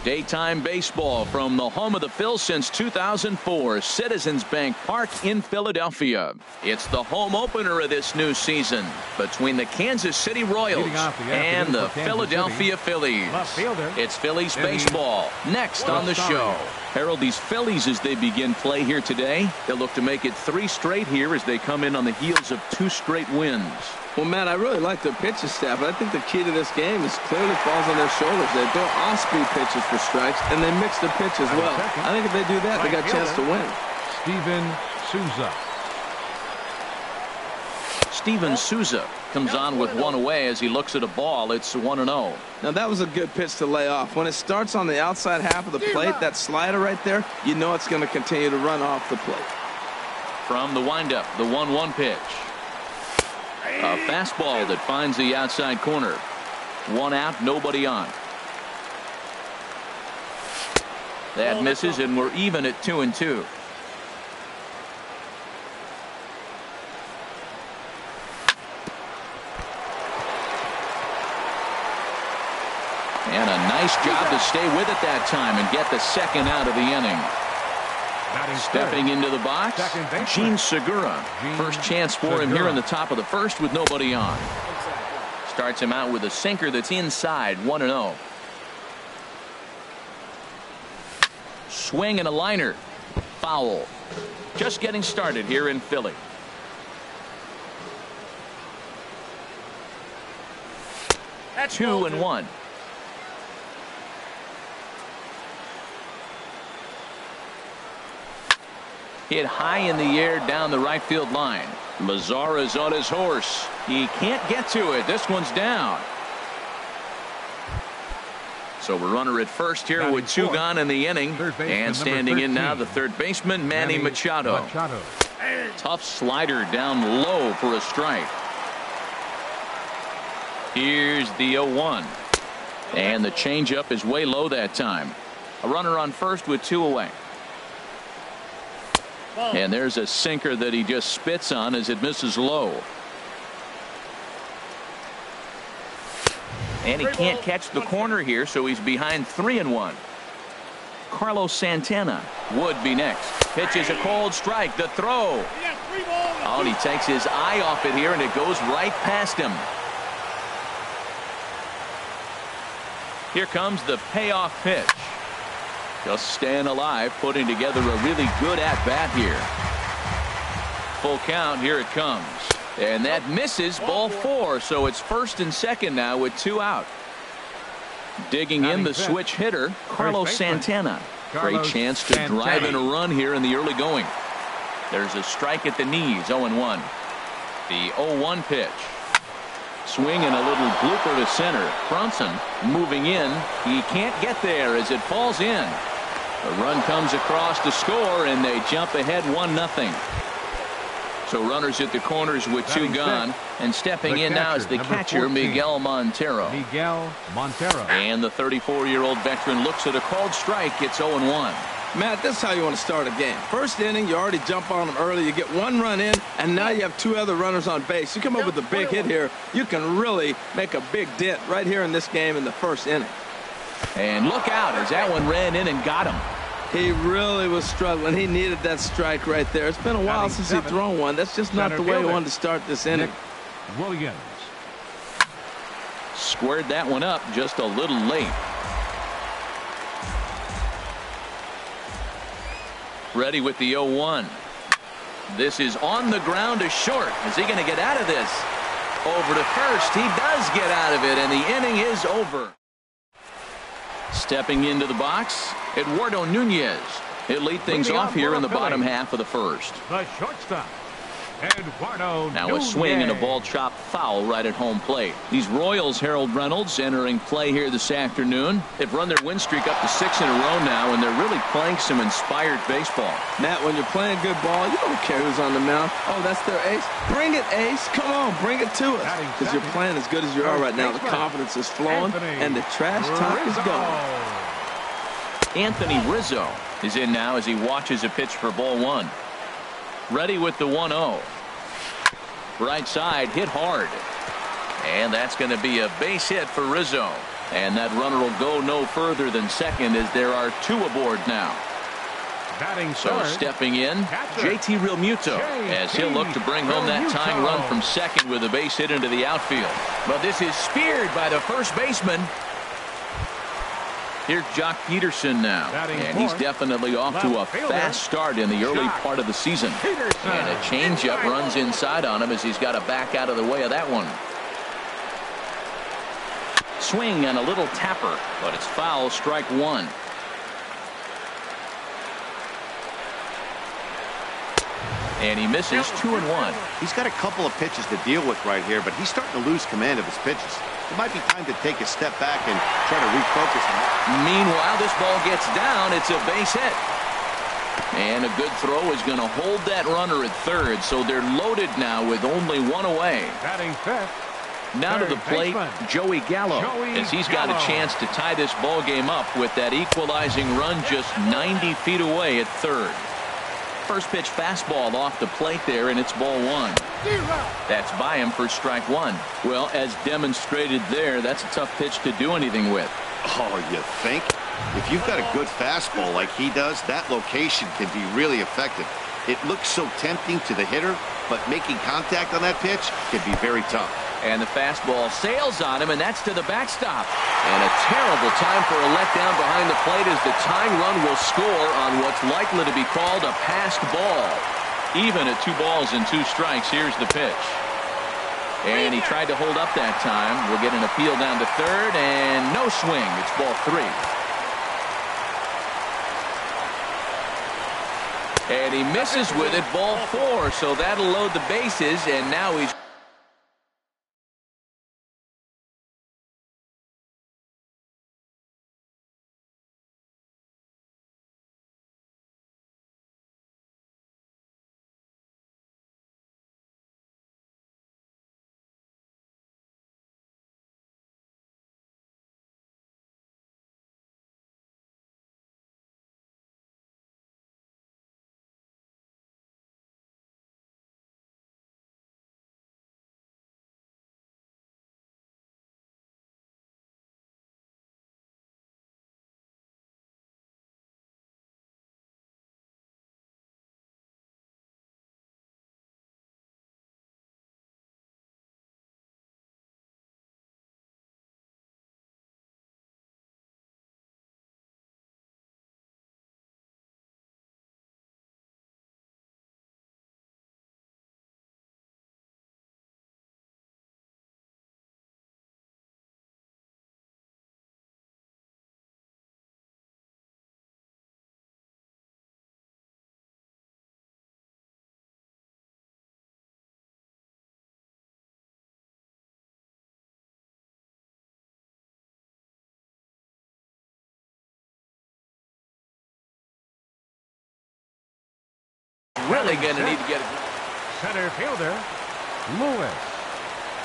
Daytime baseball from the home of the Phils since 2004, Citizens Bank Park in Philadelphia. It's the home opener of this new season between the Kansas City Royals and the Philadelphia Phillies. It's Phillies baseball next on the show. Harold, these Phillies, as they begin play here today, they'll look to make it 3 straight here as they come in on the heels of 2 straight wins. Well, Matt, I really like their pitching staff, but I think the key to this game is clearly falls on their shoulders. They throw off-speed pitches for strikes, and they mix their pitch as well. I think if they do that, they got a chance to win. Steven Souza comes on with 1 away as he looks at a ball. It's 1-0. Now, that was a good pitch to lay off. When it starts on the outside half of the plate, that slider right there, you know it's going to continue to run off the plate. From the windup, the 1-1 pitch. A fastball that finds the outside corner. 1 out, nobody on. That misses, and we're even at 2-2. And a nice job to stay with it that time and get the 2nd out of the inning. Stepping into the box, Gene Segura. First chance for him here in the top of the 1st with nobody on. Starts him out with a sinker that's inside, 1-0. Swing and a liner. Foul. Just getting started here in Philly. That's 2-1. Hit high in the air down the right field line. Mazara's on his horse. He can't get to it. This one's down. So we're runner at first here with 2 gone in the inning. And standing in now, the third baseman, Manny Machado. Tough slider down low for a strike. Here's the 0-1. And the changeup is way low that time. A runner on first with 2 away. And there's a sinker that he just spits on as it misses low. And he can't catch the corner here, so he's behind 3-1. Carlos Santana would be next. Pitches a cold strike. The throw. Oh, and he takes his eye off it here, and it goes right past him. Here comes the payoff pitch. Just staying alive, putting together a really good at-bat here. Full count, here it comes. And that misses, ball 4, so it's 1st and 2nd now with 2 out. Digging in the switch hitter, Carlos Santana. Great chance to drive in a run here in the early going. There's a strike at the knees, 0-1. The 0-1 pitch. Swing and a little blooper to center. Bronson moving in. He can't get there as it falls in. The run comes across to score, and they jump ahead 1-0. So runners at the corners with 2 gone, and stepping in now is the catcher, Miguel Montero. And the 34-year-old veteran looks at a called strike. It's 0-1. Matt, this is how you want to start a game. First inning, you already jump on them early. You get 1 run in, and now you have 2 other runners on base. You come up with a big hit here, you can really make a big dent right here in this game in the 1st inning. And look out as that one ran in and got him. He really was struggling. He needed that strike right there. It's been a while since he's thrown one. That's just not the way he wanted to start this inning. Williams squared that one up just a little late. Ready with the 0-1. This is on the ground to short. Is he going to get out of this? Over to first. He does get out of it, and the inning is over. Stepping into the box, Eduardo Nunez. He'll lead things off here in the bottom half of the 1st. The shortstop, Eduardo Now Nunez. a swing and a ball chopped foul right at home plate. These Royals, Harold Reynolds, entering play here this afternoon. They've run their win streak up to 6 in a row now, and they're really playing some inspired baseball. Matt, when you're playing good ball, you don't care who's on the mound. Oh, that's their ace. Bring it, ace. Come on, bring it to us. Because you're playing as good as you are right now. The confidence is flowing, and the trash talk is gone. Anthony Rizzo is in now as he watches a pitch for ball 1. Ready with the 1-0. Right side hit hard. And that's going to be a base hit for Rizzo. And that runner will go no further than second as there are two aboard now. Batting So third, stepping in, catcher, JT Realmuto, as he'll look to bring home that tying run from second with a base hit into the outfield. But this is speared by the first baseman. Here's Jock Peterson now, and he's definitely off to a fast start in the early part of the season. And a changeup runs inside on him as he's got to back out of the way of that one. Swing and a little tapper, but it's foul, strike one. And he misses 2-1. He's got a couple of pitches to deal with right here, but he's starting to lose command of his pitches. It might be time to take a step back and try to refocus him. Meanwhile, this ball gets down. It's a base hit. And a good throw is going to hold that runner at third, so they're loaded now with only one away. Batting fifth. Now to the plate, Joey Gallo, as he's got a chance to tie this ball game up with that equalizing run just 90 feet away at third. First pitch fastball off the plate there, and it's ball one. That's by him for strike one. Well, as demonstrated there, that's a tough pitch to do anything with. Oh, you think? If you've got a good fastball like he does, that location can be really effective. It looks so tempting to the hitter, but making contact on that pitch can be very tough. And the fastball sails on him, and that's to the backstop. And a terrible time for a letdown behind the plate as the tying run will score on what's likely to be called a passed ball. Even at 2 balls and 2 strikes, here's the pitch. And he tried to hold up that time. We'll get an appeal down to third, and no swing. It's ball 3. And he misses with it, ball 4. So that'll load the bases, and now he's really going to need to get it. Center fielder, Lewis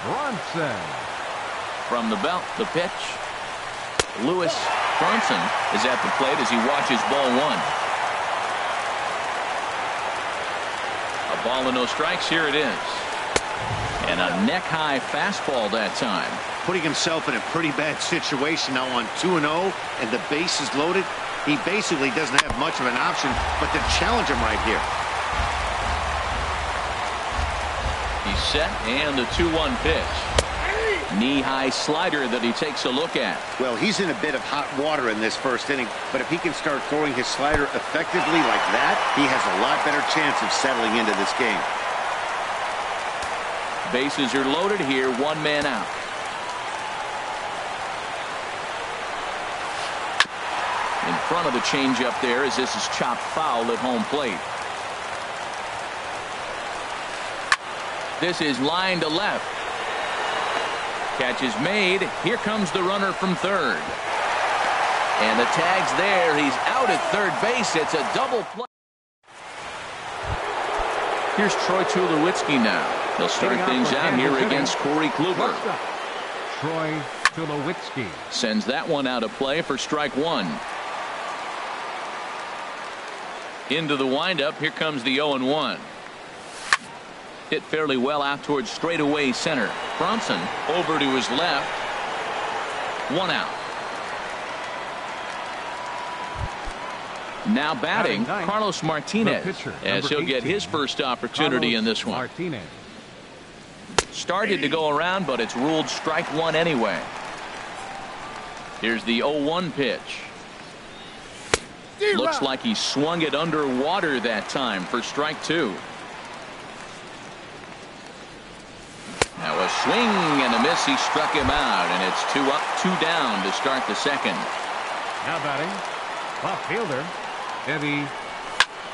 Bronson. From the belt, the pitch. Lewis Bronson is at the plate as he watches ball 1. A ball and no strikes. Here it is. And a neck-high fastball that time. Putting himself in a pretty bad situation now on 2-0, and the base is loaded. He basically doesn't have much of an option but to challenge him right here. He's set, and the 2-1 pitch. Knee-high slider that he takes a look at. Well, he's in a bit of hot water in this first inning, but if he can start throwing his slider effectively like that, he has a lot better chance of settling into this game. Bases are loaded here, 1 man out. In front of the changeup there as this is chopped foul at home plate. This is line to left. Catch is made. Here comes the runner from third. And the tag's there. He's out at third base. It's a double play. Here's Troy Tulowitzki now. He'll start things out here against Corey Kluber. Troy Tulowitzki sends that one out of play for strike 1. Into the windup. Here comes the 0-1. Hit fairly well out towards straightaway center. Bronson over to his left. 1 out. Now batting, Carlos Martinez, as he'll get his first opportunity in this one. Started to go around, but it's ruled strike one anyway. Here's the 0-1 pitch. Looks like he swung it underwater that time for strike two. Now a swing and a miss. He struck him out, and it's 2 up, 2 down to start the second. Now batting, left fielder, Eddie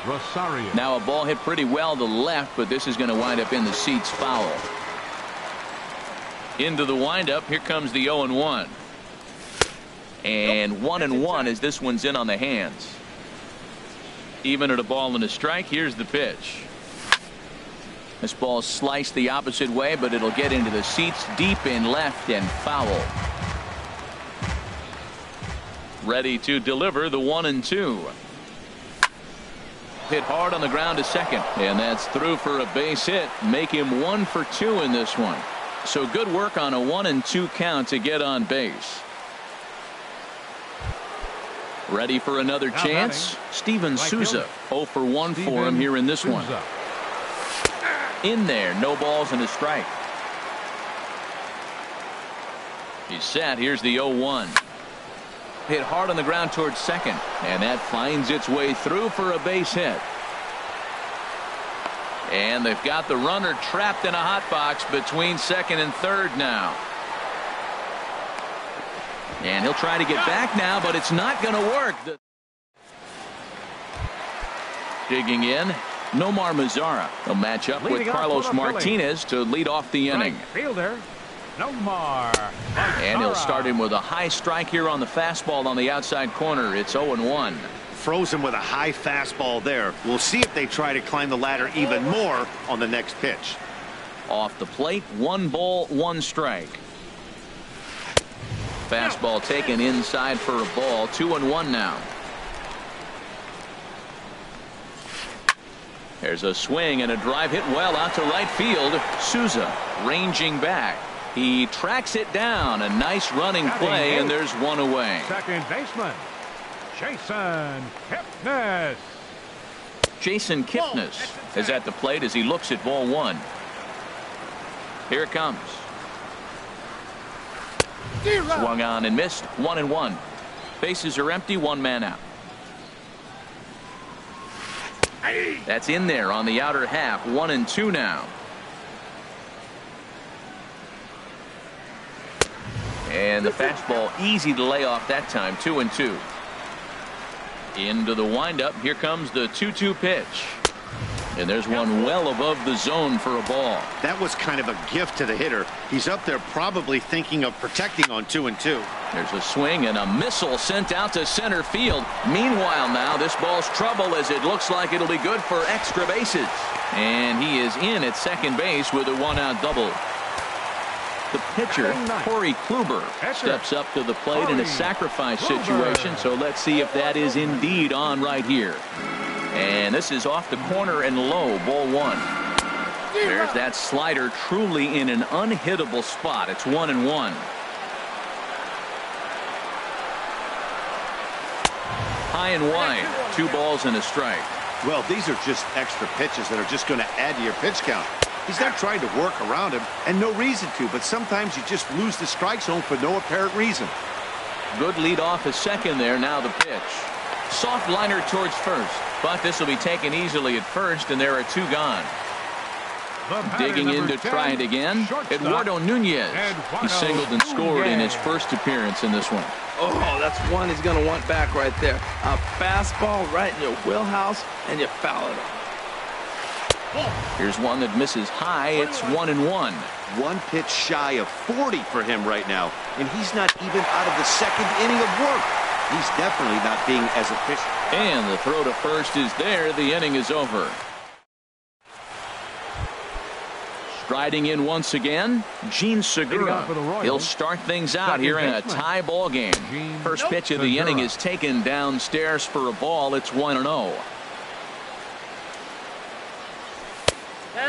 Rosario. Now a ball hit pretty well to left, but this is going to wind up in the seats foul. Into the windup. Here comes the 0-1. And 1-1 as this one's in on the hands. Even at a ball and a strike. Here's the pitch. This ball sliced the opposite way, but it'll get into the seats deep in left and foul. Ready to deliver the 1-2. Hit hard on the ground to second, and that's through for a base hit. Make him 1 for 2 in this one. So good work on a 1-2 count to get on base. Ready for another chance. Steven Souza, 0 for 1 for him here in this one. In there, no balls and a strike. He's set. Here's the 0-1. Hit hard on the ground towards second, and that finds its way through for a base hit. And they've got the runner trapped in a hot box between second and third now. And he'll try to get back now, but it's not going to work. Digging in, Nomar Mazara. He'll match up with Carlos Martinez to lead off the inning. Fielder, Nomar. And he'll start him with a high strike here on the fastball on the outside corner. It's 0-1. Froze him with a high fastball there. We'll see if they try to climb the ladder even more on the next pitch. Off the plate, 1 ball, 1 strike. Fastball taken inside for a ball. 2-1 now. There's a swing and a drive hit well out to right field. Souza ranging back. He tracks it down. A nice running play, and there's 1 away. Second baseman, Jason Kipnis. Jason Kipnis is at the plate as he looks at ball 1. Here it comes. Swung on and missed. 1-1. Bases are empty. 1 man out. That's in there on the outer half. 1-2 now. And the fastball easy to lay off that time. 2-2. Into the windup. Here comes the 2-2 pitch. And there's one well above the zone for a ball. That was kind of a gift to the hitter. He's up there probably thinking of protecting on 2-2. There's a swing and a missile sent out to center field. Meanwhile now this ball's trouble as it looks like it'll be good for extra bases. And he is in at second base with a 1-out double. The pitcher, Corey Kluber, steps up to the plate in a sacrifice situation. So let's see if that is indeed on right here. And this is off the corner and low. Ball 1. There's that slider truly in an unhittable spot. It's 1-1. High and wide. 2 balls and a strike. Well, these are just extra pitches that are just going to add to your pitch count. He's not trying to work around him, and no reason to, but sometimes you just lose the strike zone for no apparent reason. Good lead off at second there. Now the pitch. Soft liner towards first, but this will be taken easily at first, and there are 2 gone. Digging in to try it again, Eduardo Nunez. He singled and scored in his first appearance in this one. Oh, that's one he's going to want back right there. A fastball right in your wheelhouse, and you foul it off. Here's one that misses high. It's 1-1. 1 pitch shy of 40 for him right now, and he's not even out of the second inning of work. He's definitely not being as efficient. And the throw to first is there. The inning is over. Striding in once again, Gene Segura. He'll start things out here in a tie ball game. First pitch of the inning is taken downstairs for a ball. It's 1-0.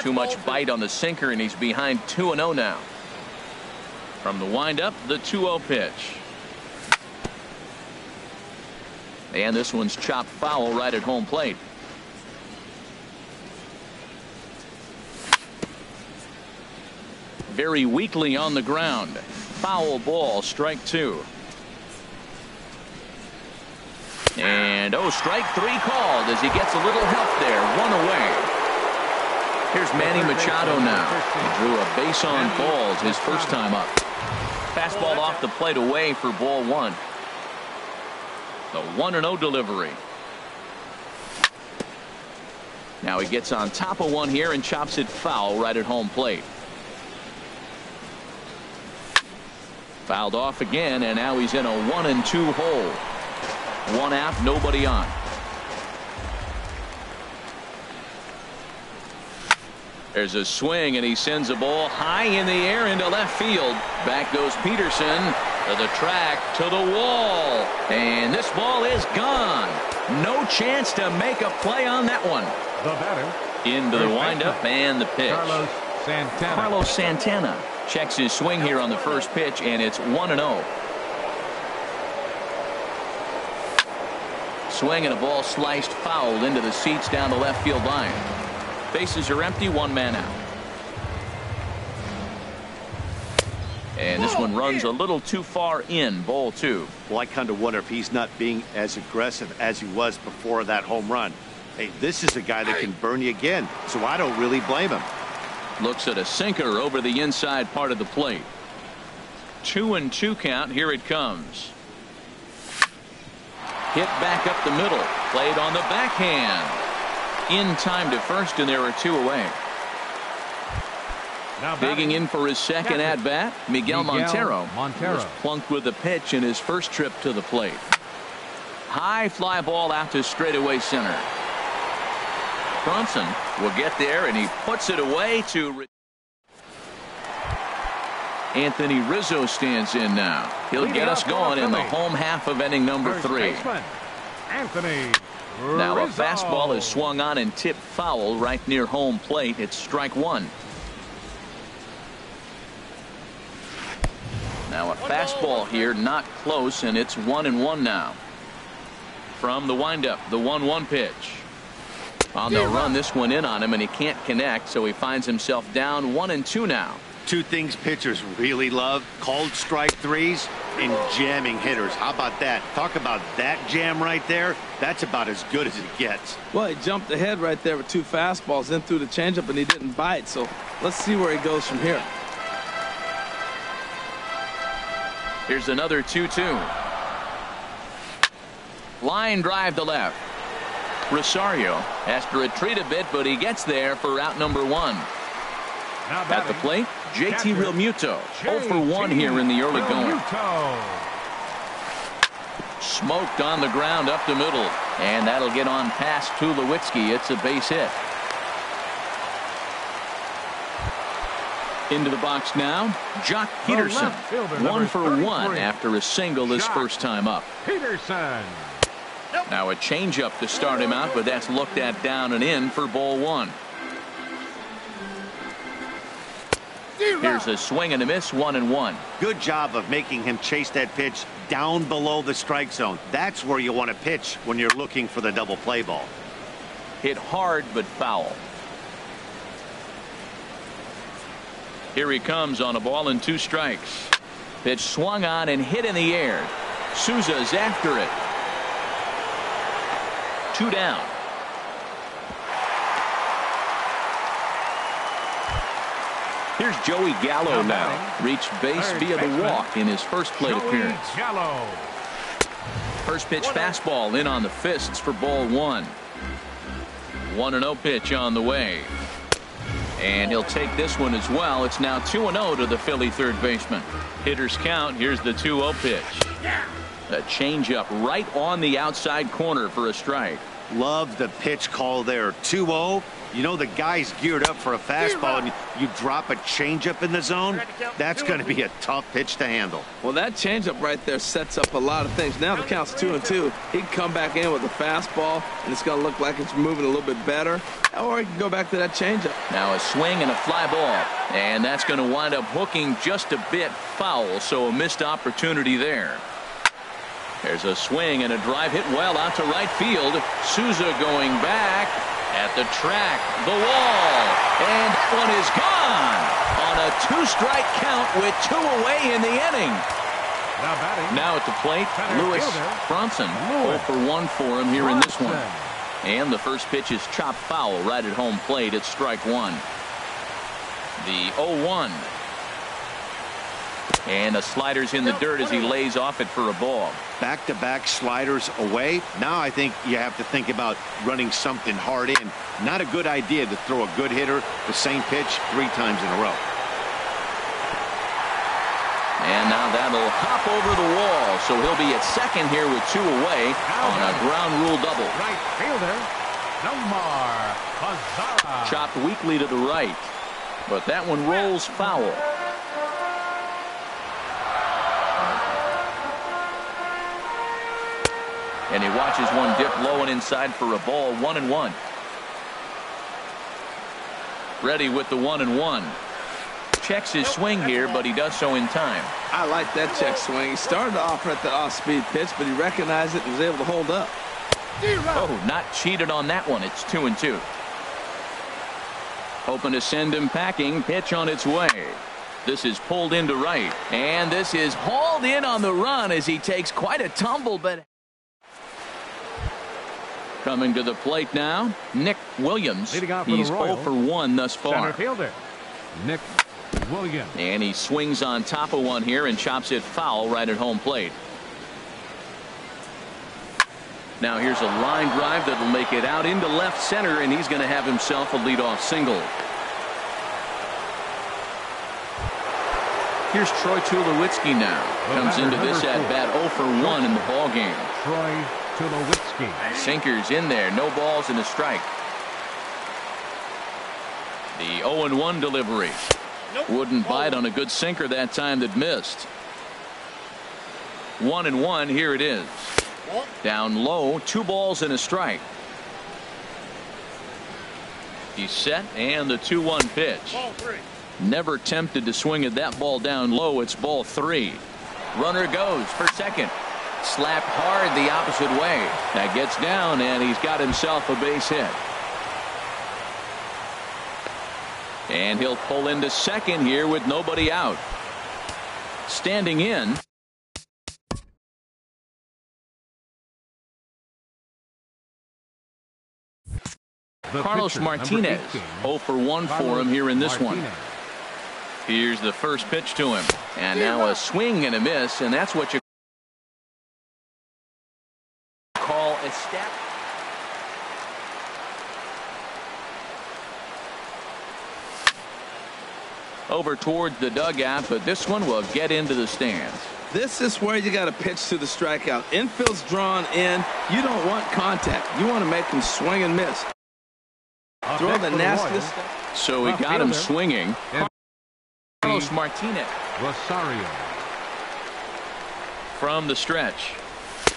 Too much bite on the sinker, and he's behind 2-0 now. From the windup, the 2-0 pitch. And this one's chopped foul right at home plate. Very weakly on the ground. Foul ball, strike 2. And strike 3 called as he gets a little help there. 1 away. Here's Manny Machado now. He drew a base on balls his first time up. Fastball off the plate away for ball 1. The 1-0 delivery. Now he gets on top of one here and chops it foul right at home plate. Fouled off again, and now he's in a 1-2 hole. 1 out, nobody on. There's a swing, and he sends a ball high in the air into left field. Back goes Peterson to the track, to the wall. And this ball is gone. No chance to make a play on that one. The batter. Into the windup and the pitch. Carlos Santana checks his swing here on the first pitch, and it's 1-0. Swing and a ball sliced foul into the seats down the left field line. Bases are empty, 1 man out. And this one runs a little too far in, ball 2. Well, I kind of wonder if he's not being as aggressive as he was before that home run. Hey, this is a guy that can burn you again, so I don't really blame him. Looks at a sinker over the inside part of the plate. 2-2 count. Here it comes. Hit back up the middle. Played on the backhand. In time to first, and there are 2 away. Digging in for his second at-bat, Miguel Montero. Was plunked with a pitch in his first trip to the plate. High fly ball out to straightaway center. Bronson will get there, and he puts it away to Anthony Rizzo stands in now. He'll get us going in the home half of inning number 3. Anthony Now a Rizzo. fastball is swung on and tipped foul right near home plate. It's strike 1. Now a fastball here, not close, and it's 1-1 now. From the windup, the 1-1 pitch. Well, they'll run this one in on him, and he can't connect, so he finds himself down 1-2 now. 2 things pitchers really love: called strike 3s and jamming hitters. How about that? Talk about that jam right there. That's about as good as it gets. Well, he jumped ahead right there with 2 fastballs in through the changeup, and he didn't bite. So let's see where he goes from here. Here's another 2-2. Line drive to left. Rosario has to retreat a bit, but he gets there for out number 1. At the plate, JT Realmuto. 0 for 1 here in the early going. Smoked on the ground up the middle, and that'll get on past Tulowitzki. It's a base hit. Into the box now, Jock Peterson. 1 for 1 after a single his first time up. Peterson. Now a changeup to start him out, but that's looked at down and in for ball 1. Here's a swing and a miss, 1-1. Good job of making him chase that pitch down below the strike zone. That's where you want to pitch when you're looking for the double play ball. Hit hard but foul. Here he comes on a ball and 2 strikes. Pitch swung on and hit in the air. Souza's after it. 2 down. Here's Joey Gallo now. Reached base via the walk in his first plate appearance. First pitch fastball in on the fists for ball 1. 1-0 pitch on the way. And he'll take this one as well. It's now 2-0 to the Philly third baseman. Hitters count. Here's the 2-0 pitch. A changeup right on the outside corner for a strike. Love the pitch call there. 2-0. You know the guy's geared up for a fastball, and you drop a changeup in the zone. That's going to be a tough pitch to handle. Well, that changeup right there sets up a lot of things. Now the count's 2-2. He can come back in with a fastball, and it's going to look like it's moving a little bit better. Or he can go back to that changeup. Now a swing and a fly ball. And that's going to wind up hooking just a bit foul, so a missed opportunity there. There's a swing and a drive hit well out to right field. Souza going back at the track, the wall, and that one is gone on a 2-strike count with 2 away in the inning. Now at the plate, Lewis Bronson. 0 for 1 for him here in this one. And the first pitch is chopped foul right at home plate. It's strike 1. The 0-1. And the slider's in the dirt as he lays off it for a ball. Back-to-back sliders away. Now I think you have to think about running something hard in. Not a good idea to throw a good hitter the same pitch 3 times in a row. And now that'll hop over the wall. So he'll be at second here with 2 away on a ground rule double. Right fielder, Nomar Mazara. Chopped weakly to the right. But that one rolls foul. And he watches one dip low and inside for a ball. 1-1. Ready with the 1-1. Checks his swing here, but he does so in time. I like that check swing. He started off at the off-speed pitch, but he recognized it and was able to hold up. Oh, not cheated on that one. It's 2-2. Hoping to send him packing. Pitch on its way. This is pulled into right. And this is hauled in on the run as he takes quite a tumble, but... Coming to the plate now, Nick Williams. He's 0 for 1 thus far. Center fielder, Nick Williams. And he swings on top of one here and chops it foul right at home plate. Now here's a line drive that'll make it out into left center, and he's going to have himself a leadoff single. Here's Troy Tulowitzki now. Comes into this at bat 0 for 1 in the ball game. Troy Tulowitzki. Sinkers in there, no balls and a strike. The 0-1 delivery. Wouldn't bite on a good sinker that time that missed. 1-1, here it is. Down low, 2 balls and a strike. He's set, and the 2-1 pitch. Never tempted to swing at that ball down low. It's ball 3. Runner goes for second. Slapped hard the opposite way. That gets down, and he's got himself a base hit. And he'll pull into second here with nobody out. Standing in. Carlos Martinez. 0 for 1 for him here in this one. Here's the first pitch to him. And now a swing and a miss, and that's what you call a step. Over towards the dugout, but this one will get into the stands. This is where you got to pitch to the strikeout. Infield's drawn in. You don't want contact. You want to make him swing and miss. Throw the nastiest. So he got him swinging. Carlos Martinez. Rosario. From the stretch,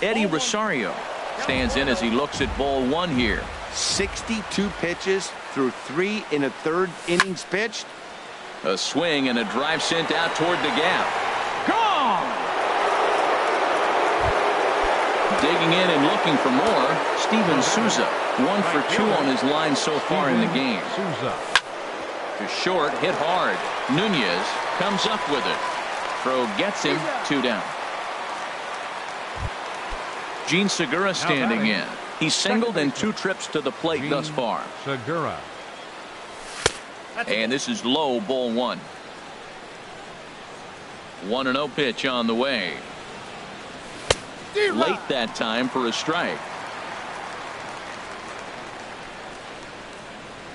Eddie Rosario stands in as he looks at ball 1 here. 62 pitches through 3 1/3 innings pitched. A swing and a drive sent out toward the gap. Gone! Digging in and looking for more, Steven Souza. 1 for 2 on his line so far in the game. To short, hit hard. Nunez comes up with it. Throw gets him, 2 down. Gene Segura standing in. He's singled in 2 trips to the plate thus far. Segura. And this is low, ball 1. 1-0 pitch on the way. Late that time for a strike.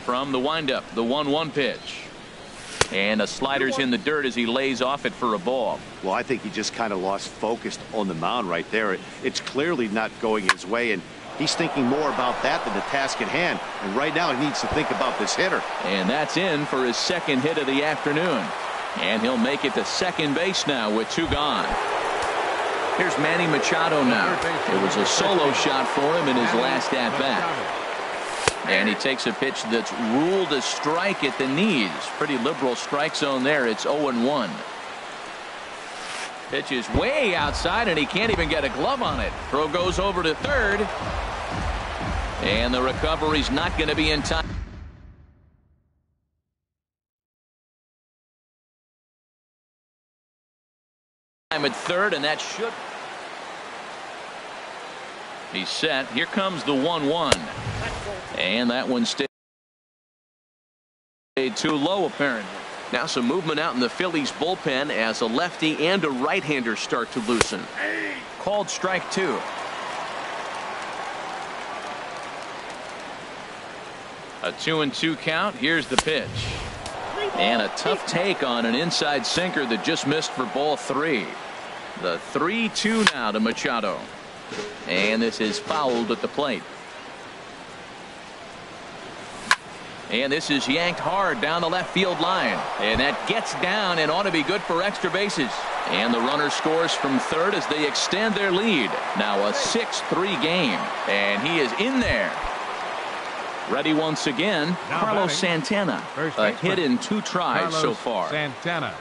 From the windup, the 1-1 pitch. And a slider's in the dirt as he lays off it for a ball. Well, I think he just kind of lost focus on the mound right there. It's clearly not going his way, and he's thinking more about that than the task at hand. And right now he needs to think about this hitter. And that's in for his second hit of the afternoon. And he'll make it to second base now with 2 gone. Here's Manny Machado now. It was a solo shot for him in his last at-bat. And he takes a pitch that's ruled a strike at the knees. Pretty liberal strike zone there. It's 0-1. Pitch is way outside, and he can't even get a glove on it. Throw goes over to third. And the recovery's not going to be in time. At third, and that should. He's set. Here comes the 1-1. And that one stayed too low, apparently. Now some movement out in the Phillies bullpen as a lefty and a right-hander start to loosen. Called strike 2. A 2-2 count. Here's the pitch. And a tough take on an inside sinker that just missed for ball 3. The 3-2 now to Machado. And this is fouled at the plate. And this is yanked hard down the left field line. And that gets down and ought to be good for extra bases. And the runner scores from third as they extend their lead. Now a 6-3 game. And he is in there. Ready once again, now Carlos batting. Santana. A hit in 2 tries Carlos so far. Santana.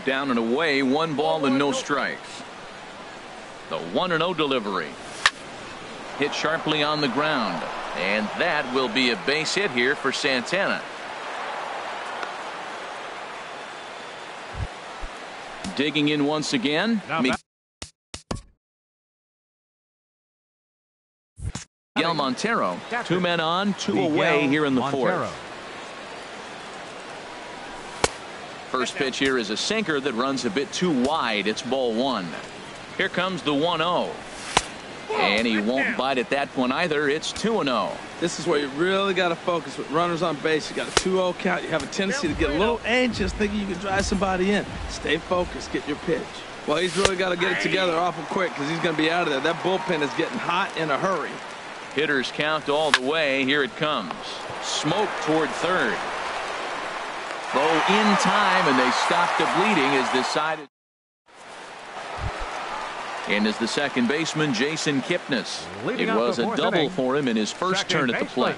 Down and away, 1 ball and no strikes. The 1-0 delivery. Hit sharply on the ground. And that will be a base hit here for Santana. Digging in once again. Miguel Montero. 2 men on, 2 away here in the 4th. First pitch here is a sinker that runs a bit too wide. It's ball 1. Here comes the 1-0. And he won't bite at that one either. It's 2-0. This is where you really got to focus with runners on base. You got a 2-0 count. You have a tendency to get a little anxious thinking you can drive somebody in. Stay focused. Get your pitch. Well, he's really got to get it together awful quick because he's going to be out of there. That bullpen is getting hot in a hurry. Hitters count all the way. Here it comes. Smoke toward third. Throw in time, and they stop the bleeding as decided. And as the second baseman, Jason Kipnis. It was a double for him in his first turn at the plate.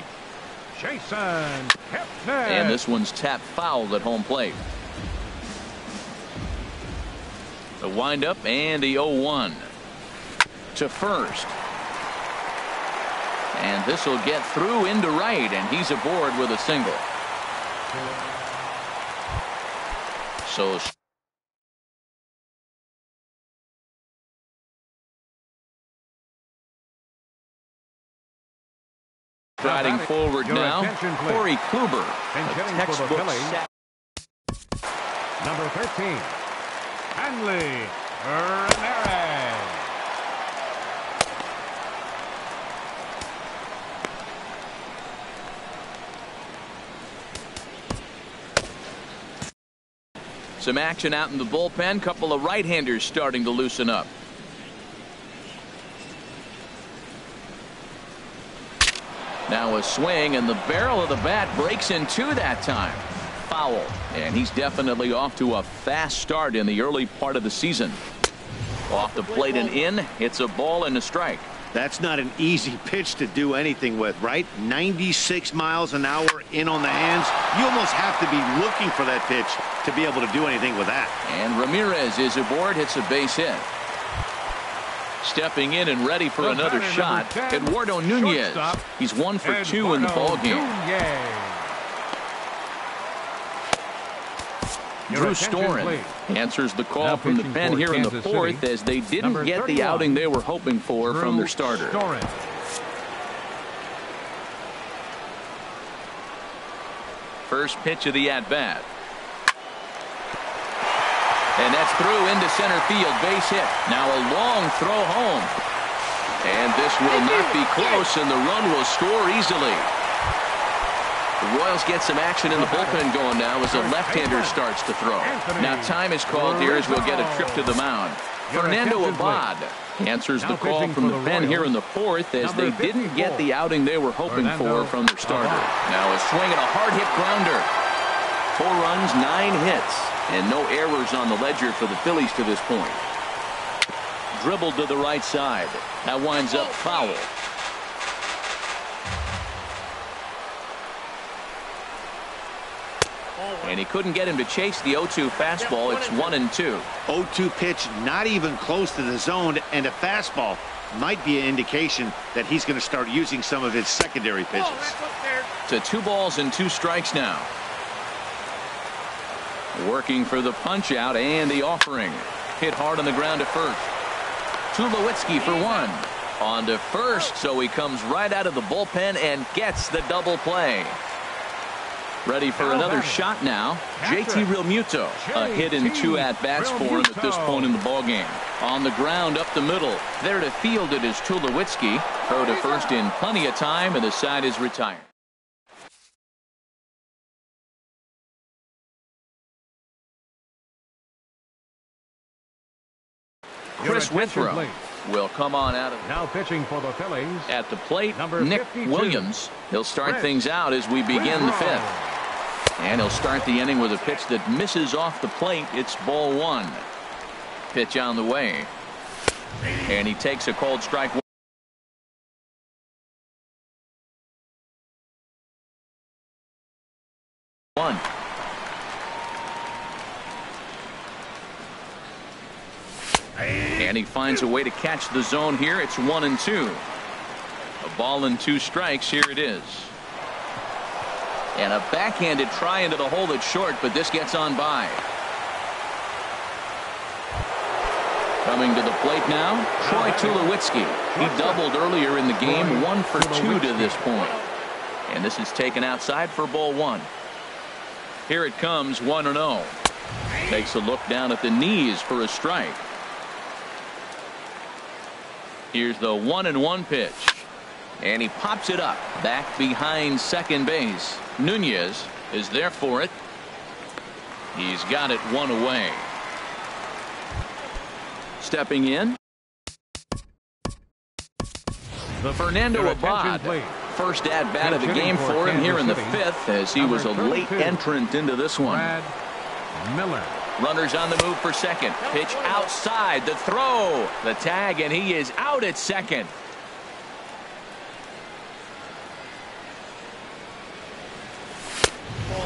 Jason Kipnis. And this one's tapped foul at home plate. The windup and the 0-1 to first. And this will get through into right, and he's aboard with a single. So striding forward now, Corey Kluber, a textbook sack. Number 13, Hanley Ramirez. Some action out in the bullpen. Couple of right-handers starting to loosen up. Now a swing, and the barrel of the bat breaks in 2 that time. Foul. And he's definitely off to a fast start in the early part of the season. Off the plate and in. It's a ball and a strike. That's not an easy pitch to do anything with, right? 96 miles an hour in on the hands. You almost have to be looking for that pitch to be able to do anything with that. And Ramirez is aboard. Hits a base hit. Stepping in and ready for another shot, Eduardo Nunez. He's 1 for 2 in the ballgame. Drew Storen answers the call from the pen here in the 4th as they didn't get the outing they were hoping for from their starter. First pitch of the at-bat. And that's through into center field, base hit. Now a long throw home. And this will not be close, and the run will score easily. The Royals get some action in the bullpen going now as a left-hander starts to throw. Now time is called here as we'll get a trip to the mound. Fernando Abad answers the call from the pen here in the 4th as they didn't get the outing they were hoping for from their starter. Now a swing and a hard hit grounder. 4 runs, 9 hits, and no errors on the ledger for the Phillies to this point. Dribbled to the right side. That winds up foul. And he couldn't get him to chase the 0-2 fastball. It's 1-2. 0-2 pitch, not even close to the zone, and a fastball might be an indication that he's going to start using some of his secondary pitches. To 2 balls and 2 strikes now. Working for the punch out and the offering. Hit hard on the ground to first. Tulowitzki for 1. On to first, so he comes right out of the bullpen and gets the double play. Ready for another shot now. JT Realmuto. A hit and 2 at-bats for him at this point in the ballgame. On the ground up the middle. There to field it is Tulowitzki. Throw to first in plenty of time, and the side is retired. Chris Withrow will come on out of now pitching for the Phillies at the plate. Nick 52. Williams. He'll start things out as we begin the 5th. And he'll start the inning with a pitch that misses off the plate. It's ball 1. Pitch on the way. And he takes a cold strike. 1. And he finds a way to catch the zone here. It's 1-2. A ball and 2 strikes. Here it is. And a backhanded try into the hole that's short, but this gets on by. Coming to the plate now, Troy Tulowitzki. He doubled earlier in the game, 1 for 2 to this point. And this is taken outside for ball 1. Here it comes, 1-0. Takes a look down at the knees for a strike. Here's the 1-1 pitch. And he pops it up back behind second base. Nunez is there for it. He's got it 1 away. Stepping in, Fernando Abad. First at bat of the game for him here in the 5th, as he was a late entrant into this one. Miller. Runners on the move for second. Pitch outside. The throw. The tag, and he is out at second.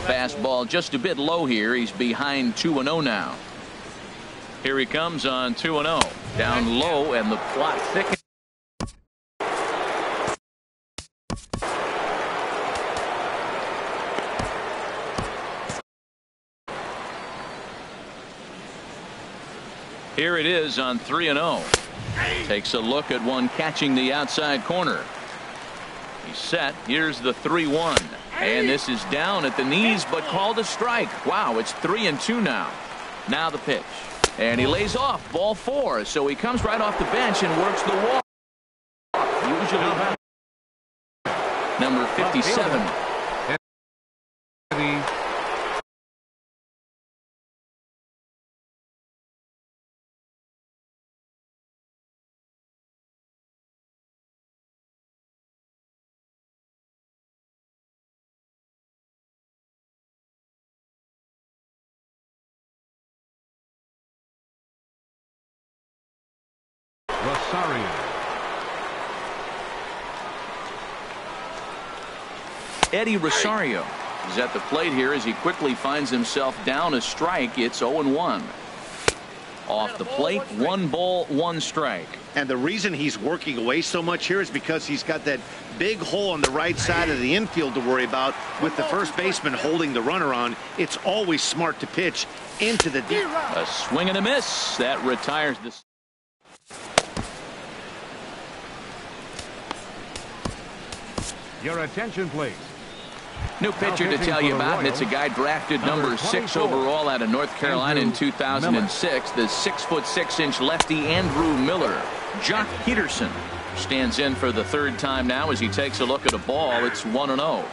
Fastball just a bit low here. He's behind 2-0 now. Here he comes on 2-0. Down low, and the plot thickens. Here it is on 3-0. Takes a look at one catching the outside corner. He's set. Here's the 3-1. And this is down at the knees, but called a strike. Wow, it's 3-2 now. Now the pitch. And he lays off. Ball 4. So he comes right off the bench and works the walk. Usually number 57. Rosario. Eddie Rosario is at the plate here as he quickly finds himself down a strike. It's 0-1. Off the plate, 1 ball, 1 strike. And the reason he's working away so much here is because he's got that big hole on the right side of the infield to worry about. With the first baseman holding the runner on, it's always smart to pitch into the deep. A swing and a miss. That retires this. Your attention, please. New pitcher to tell you about, and it's a guy drafted number 6 overall out of North Carolina in 2006. The 6'6" lefty Andrew Miller. Jock Peterson stands in for the 3rd time now as he takes a look at a ball. It's 1-0.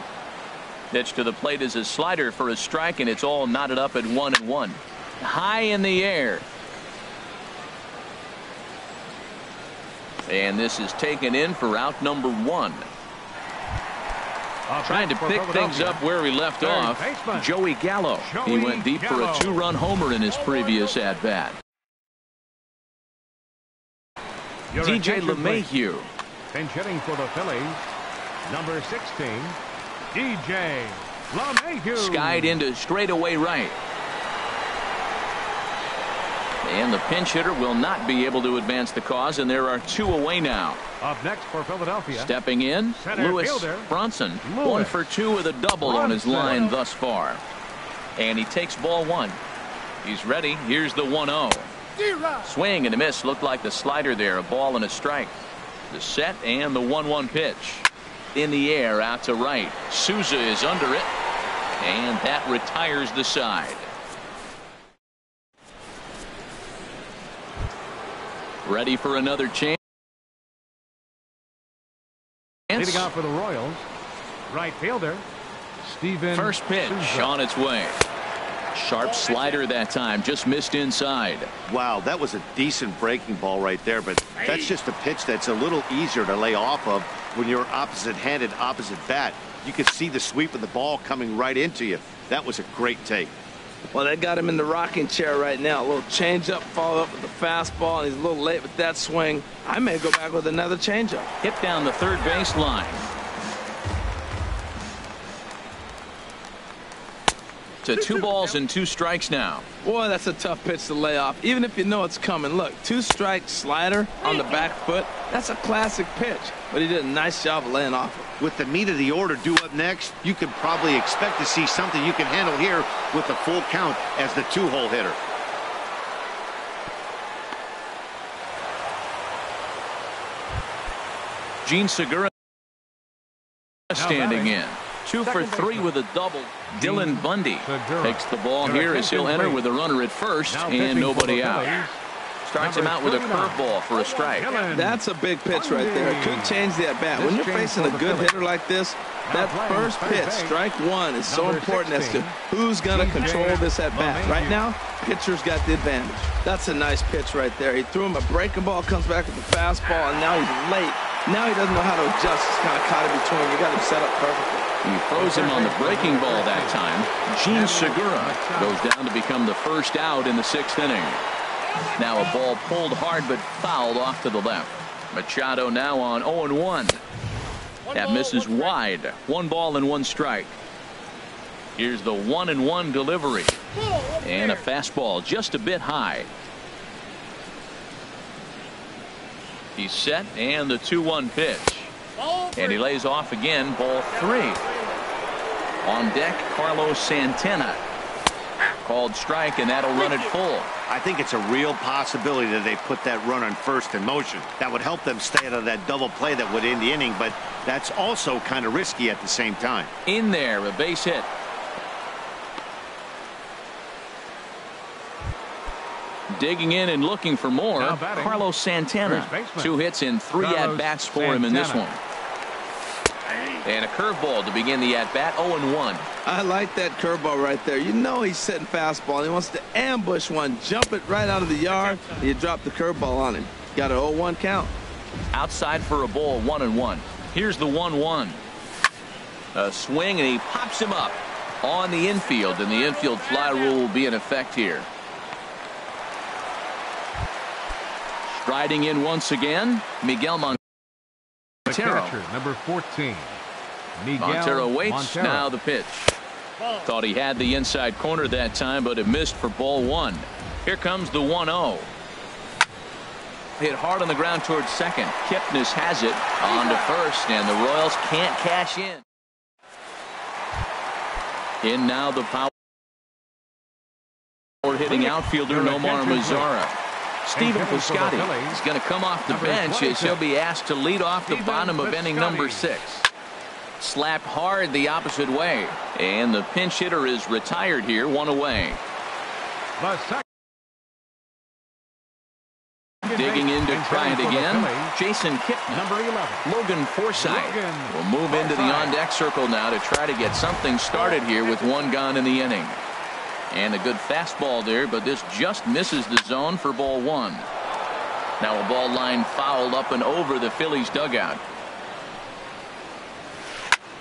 Pitch to the plate is a slider for a strike, and it's all knotted up at 1-1. High in the air. And this is taken in for out number 1. Trying to pick things up where we left off, Joey Gallo. He went deep for a 2-run homer in his previous at-bat. DJ LeMahieu. Pinch hitting for the Phillies, number 16, DJ Skied into straightaway right. And the pinch hitter will not be able to advance the cause, and there are 2 away now. Up next for Philadelphia. Stepping in, Center Lewis fielder, Bronson. Lewis 1 for 2 with a double on his line thus far. And he takes ball 1. He's ready. Here's the 1-0. Swing and a miss. Looked like the slider there. A ball and a strike. The set and the 1-1 pitch. In the air out to right. Souza is under it. And that retires the side. Ready for another chance. Leading off for the Royals, right fielder, Steven. First pitch Souza. on its way. Sharp slider that time. Just missed inside. Wow, that was a decent breaking ball right there, but that's just a pitch that's a little easier to lay off of when you're opposite-handed, opposite bat. You could see the sweep of the ball coming right into you. That was a great take. Well, they got him in the rocking chair right now. A little changeup, follow up with the fastball, and he's a little late with that swing. I may go back with another changeup. Hit down the third base line. To 2 balls and 2 strikes now. Boy, that's a tough pitch to lay off, even if you know it's coming. Look, 2-strike slider on the back foot. That's a classic pitch, but he did a nice job of laying off it. With the meat of the order due up next, you can probably expect to see something you can handle here with a full count as the 2-hole hitter. Gene Segura standing in. 2 for 3 with a double. Dylan Bundy takes the ball here as he'll enter with a runner at first and nobody out. Starts him out with a curveball for a strike. That's a big pitch right there. It could change the at-bat. When you're facing a good hitter like this, that first pitch, strike 1, is so important as to who's going to control this at-bat. Right now, pitcher's got the advantage. That's a nice pitch right there. He threw him a breaking ball, comes back with the fastball, and now he's late. Now he doesn't know how to adjust. He's kind of caught in between. You got him set up perfectly. He throws him on the breaking ball that time. Gene Segura goes down to become the first out in the 6th inning. Now a ball pulled hard but fouled off to the left. Machado now on 0-1. That misses wide. 1 ball and 1 strike. Here's the 1-1 delivery. And a fastball just a bit high. He's set and the 2-1 pitch. And he lays off again. Ball 3. On deck, Carlos Santana. Called strike, and that'll run it full. I think it's a real possibility that they put that run on first in motion. That would help them stay out of that double play that would end the inning, but that's also kind of risky at the same time. In there, a base hit. Digging in and looking for more, Carlos Santana. 2 hits and 3 at-bats for him in this one. And a curveball to begin the at-bat, 0-1. I like that curveball right there. You know he's setting fastball. He wants to ambush one, jump it right out of the yard, and you drop the curveball on him. Got an 0-1 count. Outside for a ball, 1-1. Here's the 1-1. A swing, and he pops him up on the infield, and the infield fly rule will be in effect here. Striding in once again, Miguel Montero. Catcher, number 14. Miguel Montero waits. Montero. Now the pitch. Thought he had the inside corner that time, but it missed for ball 1. Here comes the 1-0. Hit hard on the ground towards second. Kipnis has it on to first, and the Royals can't cash in. In now the power hitting outfielder Nomar Mazara. Steven Piscotty is going to come off the bench as he'll be asked to lead off the bottom of inning number 6. Slapped hard the opposite way, and the pinch hitter is retired here, 1 away. Digging in to try it again, Jason Kipnis. Number 11. Logan Forsythe will move into the on-deck circle now to try to get something started here with 1 gone in the inning. And a good fastball there, but this just misses the zone for ball 1. Now a ball line fouled up and over the Phillies dugout.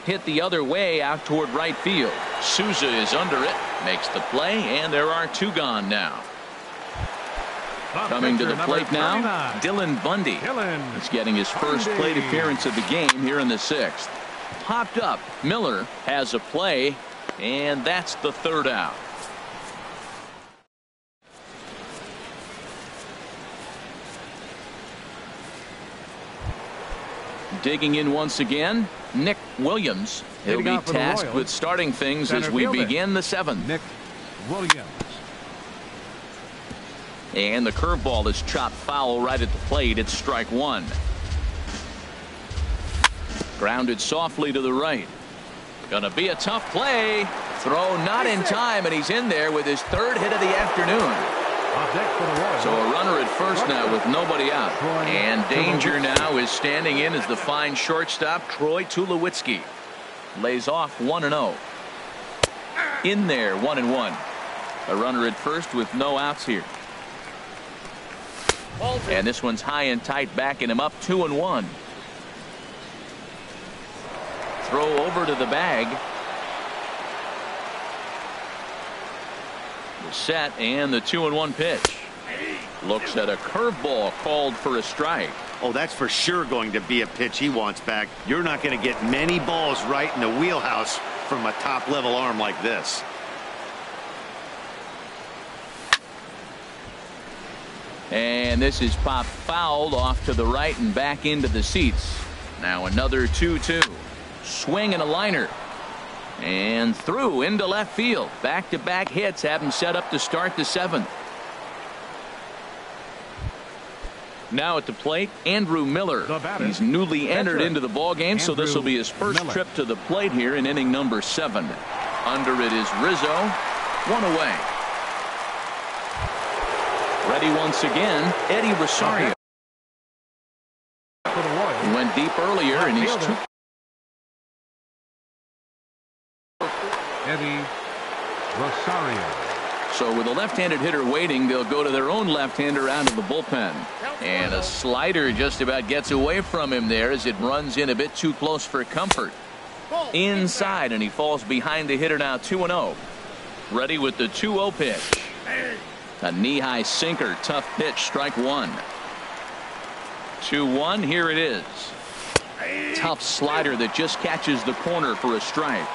Hit the other way out toward right field. Souza is under it, makes the play, and there are 2 gone now. Coming to the plate now, Dylan Bundy. He's getting his first plate appearance of the game here in the 6th. Popped up. Miller has a play And that's the third out. Digging in once again, Nick Williams. He'll be tasked with starting things as we begin the seventh. Nick Williams. And the curveball is chopped foul right at the plate. It's strike one. Grounded softly to the right. Gonna be a tough play. Throw not in time, and he's in there with his third hit of the afternoon. So a runner at first now with nobody out. And danger now is standing in as the fine shortstop, Troy Tulowitzki. Lays off 1-0. In there, 1-1. A runner at first with no outs here. And this one's high and tight, backing him up, 2-1. Throw over to the bag. The set and the 2-1 pitch. Looks at a curveball called for a strike. Oh, that's for sure going to be a pitch he wants back. You're not going to get many balls right in the wheelhouse from a top-level arm like this. And this is popped fouled off to the right and back into the seats. Now another 2-2. Swing and a liner. And through into left field. Back-to-back hits have him set up to start the seventh. Now at the plate, Andrew Miller. He's newly entered into the ballgame, so this will be his first trip to the plate here in inning number 7. Under it is Rizzo. One away. Ready once again, Eddie Rosario. He went deep earlier, and he's two. Eddie Rosario. So with a left-handed hitter waiting, they'll go to their own left-hander out of the bullpen. And a slider just about gets away from him there as it runs in a bit too close for comfort. Inside, and he falls behind the hitter now, 2-0. Ready with the 2-0 pitch. A knee-high sinker, tough pitch, strike one. 2-1, here it is. Tough slider that just catches the corner for a strike.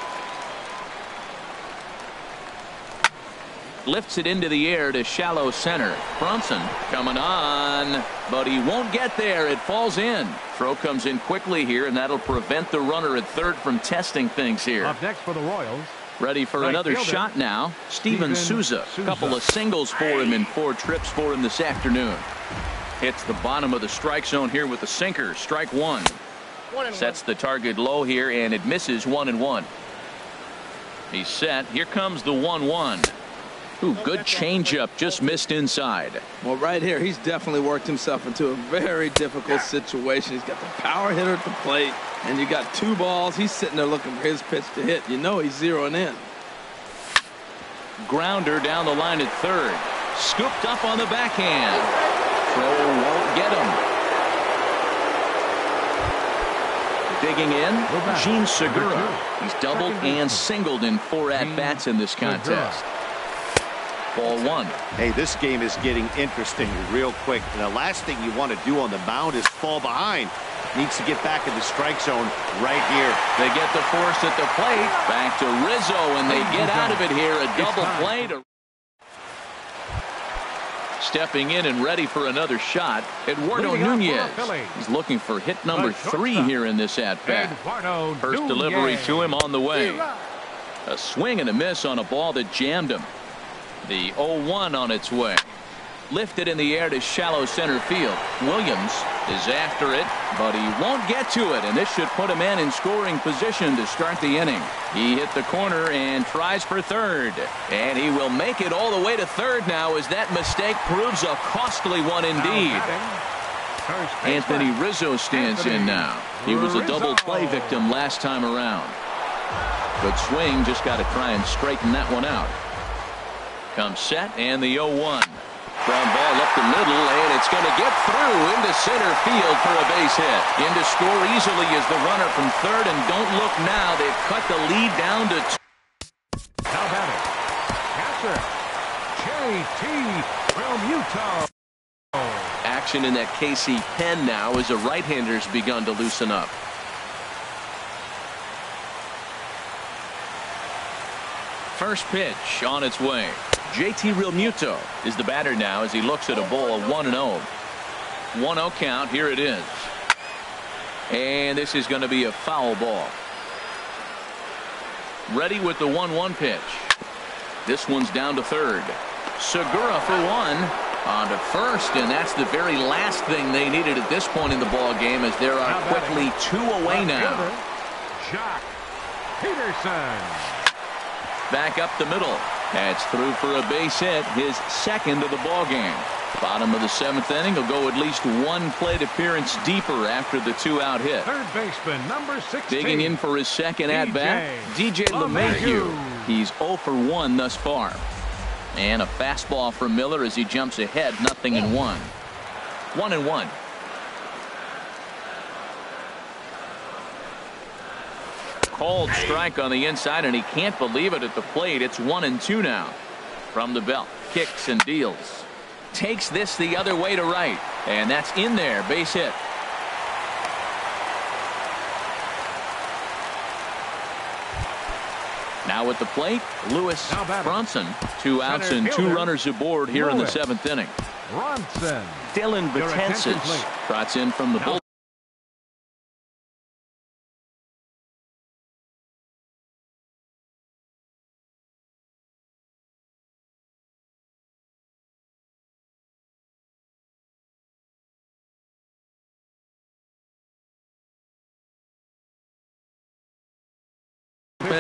Lifts it into the air to shallow center. Brunson coming on, but he won't get there. It falls in. Throw comes in quickly here, and that'll prevent the runner at third from testing things here. Up next for the Royals. Ready for another shot now. Steven Souza. A couple of singles for him in 4 trips for him this afternoon. Hits the bottom of the strike zone here with a sinker. Strike one. Sets the target low here, and it misses 1-1. He's set. Here comes the 1-1. Ooh, good changeup, just missed inside. Well, right here, he's definitely worked himself into a very difficult situation. He's got the power hitter at the plate, and you got 2 balls. He's sitting there looking for his pitch to hit. You know he's zeroing in. Grounder down the line at third. Scooped up on the backhand. Throw won't get him. Digging in, Gene Segura. He's doubled and singled in 4 at-bats in this contest. Ball one. Hey, this game is getting interesting real quick. And the last thing you want to do on the mound is fall behind. Needs to get back in the strike zone right here. They get the force at the plate. Back to Rizzo, and they get out of it here. A double play. Stepping in and ready for another shot, Eduardo Nunez. He's looking for hit number 3 here in this at-bat. First delivery to him on the way. A swing and a miss on a ball that jammed him. The 0-1 on its way. Lifted in the air to shallow center field. Williams is after it, but he won't get to it, and this should put a man in scoring position to start the inning. He hit the corner and tries for third, and he will make it all the way to third now as that mistake proves a costly one indeed. Anthony Rizzo stands in now. He was a double play victim last time around. Good swing, just got to try and straighten that one out. Comes set, and the 0-1. Ground ball up the middle, and it's going to get through into center field for a base hit. In to score easily is the runner from third, and don't look now. They've cut the lead down to 2. How about it? Catcher, J.T. Realmuto. Action in that KC pen now as a right-hander's begun to loosen up. First pitch on its way. JT Realmuto is the batter now as he looks at a ball 1-0. 1-0 count. Here it is. And this is going to be a foul ball. Ready with the 1-1 pitch. This one's down to third. Segura for one. On to first, and that's the very last thing they needed at this point in the ball game, as there are quickly 2 away now. Jock Peterson. Back up the middle. That's through for a base hit, his second of the ball game. Bottom of the 7th inning. He'll go at least one plate appearance deeper after the 2-out hit. Third baseman, number 16. Digging in for his second at-bat, DJ LeMahieu. He's 0 for 1 thus far. And a fastball from Miller as he jumps ahead, 0-1. 1-1. Cold strike on the inside, and he can't believe it at the plate. It's 1-2 now. From the belt, kicks and deals. Takes this the other way to right, and that's in there. Base hit. Now at the plate, Lewis Bronson. 2 outs and 2 runners aboard here in the 7th inning. Bronson. Dylan Betances trots in from the bullpen.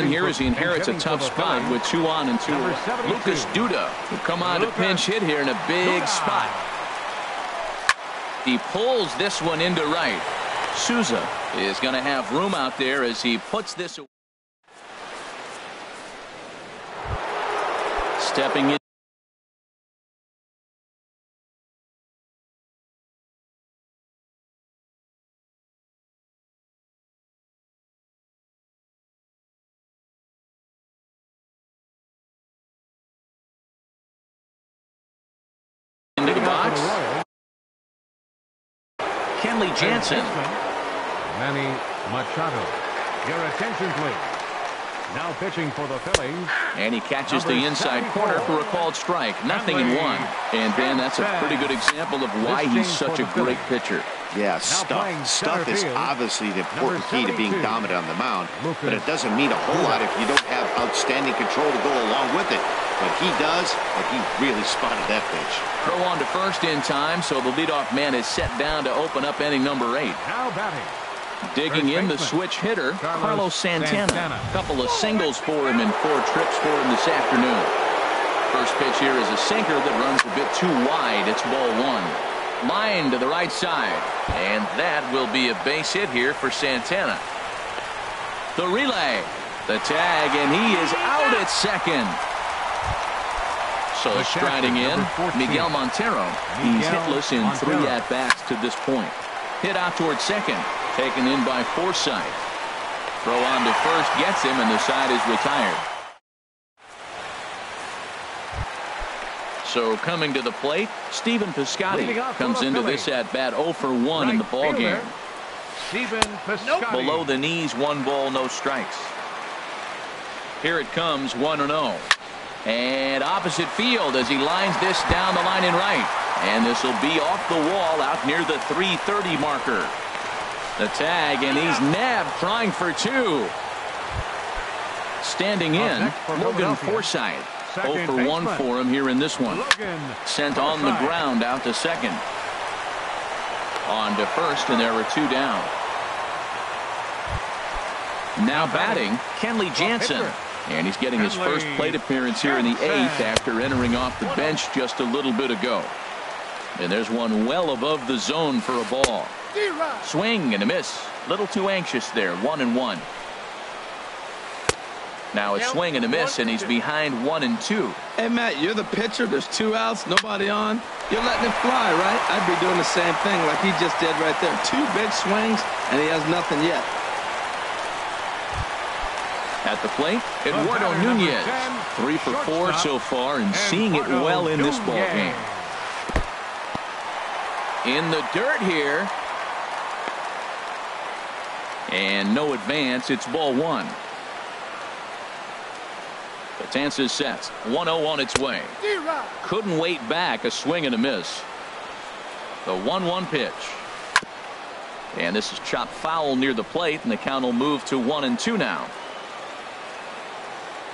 Here as he inherits a tough spot with 2 on and 2 away. Lucas Duda will come on to pinch hit here in a big spot. He pulls this one into right. Souza is going to have room out there as he puts this away. Stepping in. Into the box. Kenley Jansen. Manny Machado. Your attention, please. Now pitching for the Phillies. And he catches the inside corner for a called strike. 0-1. And Ben, that's a pretty good example of why he's such a great pitcher. Yeah, stuff is obviously the important key to being dominant on the mound, but it doesn't mean a whole lot if you don't have outstanding control to go along with it. But he does, and he really spotted that pitch. Throw on to first in time, so the leadoff man is set down to open up inning number 8. Now batting. Digging in the switch hitter, Carlos Santana. A couple of singles for him and 4 trips for him this afternoon. First pitch here is a sinker that runs a bit too wide. It's ball 1. Line to the right side, and that will be a base hit here for Santana. The relay, the tag, and he is out at second. So striding in, Miguel Montero. He's hitless in 3 at-bats to this point. Hit out towards second, taken in by Forsythe. Throw on to first gets him, and the side is retired. So coming to the plate, Stephen Piscotty comes into this at-bat 0 for 1 in the ball game. Below the knees, 1 ball, no strikes. Here it comes, 1-0. And opposite field as he lines this down the line in right. And this will be off the wall out near the 330 marker. The tag, and he's nabbed trying for 2. Standing in, Logan Forsythe. 0 for 1 for him here in this one. Sent on the ground out to second. On to first, and there were 2 down. Now batting, Kenley Jansen. And he's getting his first plate appearance here in the 8th after entering off the bench just a little bit ago. And there's one well above the zone for a ball. Swing and a miss. Little too anxious there. 1-1. Now a swing and a miss, and he's behind 1-2. Hey, Matt, you're the pitcher. There's 2 outs, nobody on. You're letting it fly, right? I'd be doing the same thing like he just did right there. 2 big swings, and he has nothing yet. At the plate, Eduardo Nunez. 3 for 4 so far, and seeing it well in this ball game. In the dirt here. And no advance. It's ball 1. The Betances sets. 1-0 on its way. Couldn't wait back. A swing and a miss. The 1-1 pitch. And this is chopped foul near the plate, and the count will move to 1-2 now.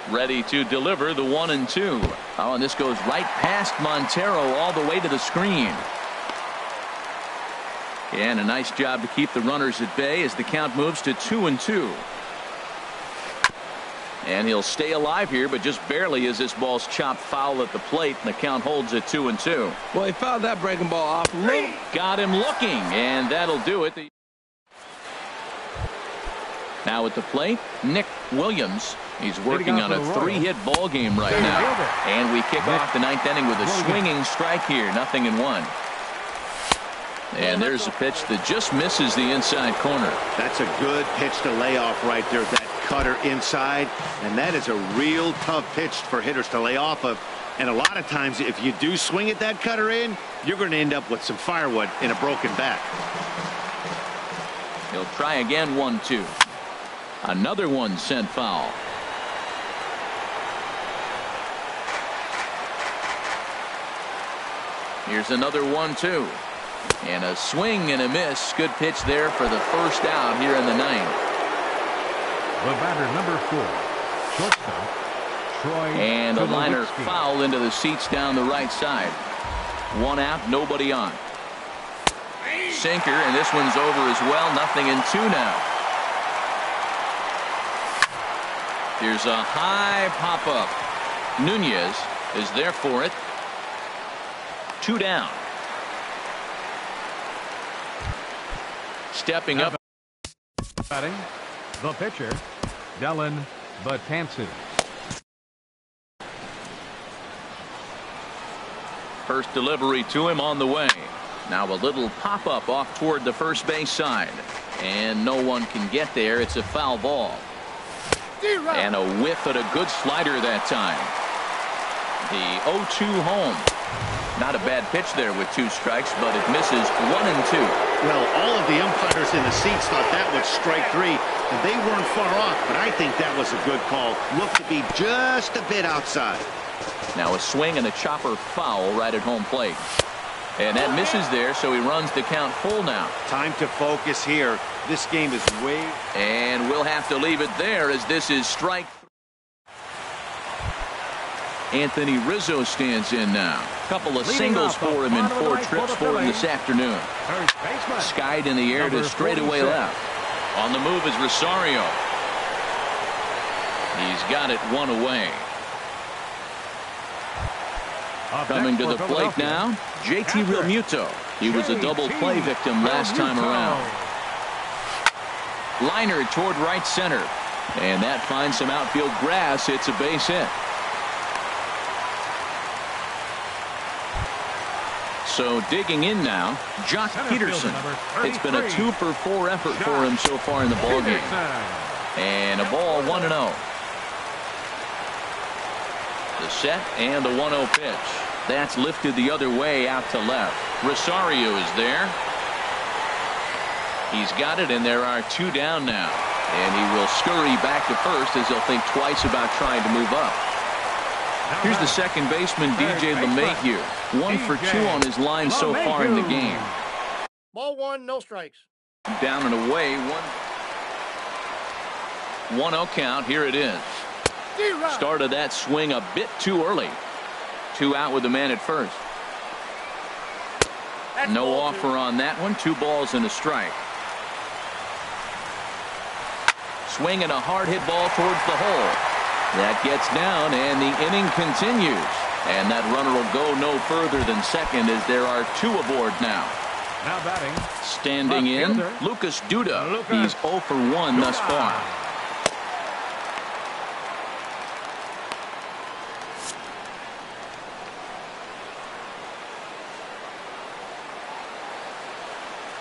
Ready to deliver the 1-2. Oh, and this goes right past Montero all the way to the screen. And a nice job to keep the runners at bay as the count moves to 2-2. And he'll stay alive here, but just barely as this ball's chopped foul at the plate, and the count holds at 2-2. Well, he fouled that breaking ball off a little. Got him looking, and that'll do it. Now at the plate, Nick Williams. He's working on a 3-hit ball game right now. And we kick off the 9th inning with a swinging strike here. 0-1. And there's a pitch that just misses the inside corner. That's a good pitch to lay off right there. That cutter inside. And that is a real tough pitch for hitters to lay off of. And a lot of times, if you do swing at that cutter in, you're going to end up with some firewood in a broken bat. He'll try again. 1-2. Another one sent foul. Here's another 1-2. And a swing and a miss. Good pitch there for the first out here in the 9th. The batter, number 4, shortstop, Troy. And a liner foul into the seats down the right side. 1 out, nobody on. Sinker, and this one's over as well. 0-2 now. Here's a high pop-up. Nunez is there for it. 2 down. Stepping up. Batting, the pitcher, Dylan Betances. First delivery to him on the way. Now a little pop-up off toward the first base side. And no one can get there. It's a foul ball. And a whiff at a good slider that time. The 0-2 home. Not a bad pitch there with 2 strikes, but it misses 1-2. Well, all of the umpires in the seats thought that was strike 3, and they weren't far off, but I think that was a good call. Looked to be just a bit outside. Now a swing and a chopper foul right at home plate. And that misses there, so he runs the count full now. Time to focus here. This game is way... And we'll have to leave it there as this is strike 3. Anthony Rizzo stands in now. Couple of singles for him in 4 trips for him this afternoon. Skied in the air to straightaway left. On the move is Rosario. He's got it 1 away. Coming to the plate now, JT Realmuto. He was a double play victim last time around. Liner toward right center. And that finds some outfield grass. It's a base hit. So digging in now, Jock Peterson. It's been a 2-for-4 effort for him so far in the ballgame. And a ball 1-0. The set and the 1-0 pitch. That's lifted the other way out to left. Rosario is there. He's got it, and there are 2 down now. And he will scurry back to first as he'll think twice about trying to move up. Here's the second baseman, DJ LeMahieu. 1 for 2 on his line so far in the game. Ball 1, no strikes. Down and away. 1-0 count. Here it is. Started that swing a bit too early. 2 out with the man at first. No offer on that one. 2 balls and a strike. Swinging a hard hit ball towards the hole. That gets down, and the inning continues. And that runner will go no further than second as there are 2 aboard now. Now batting. Standing in, Lucas Duda. He's 0 for 1 thus far.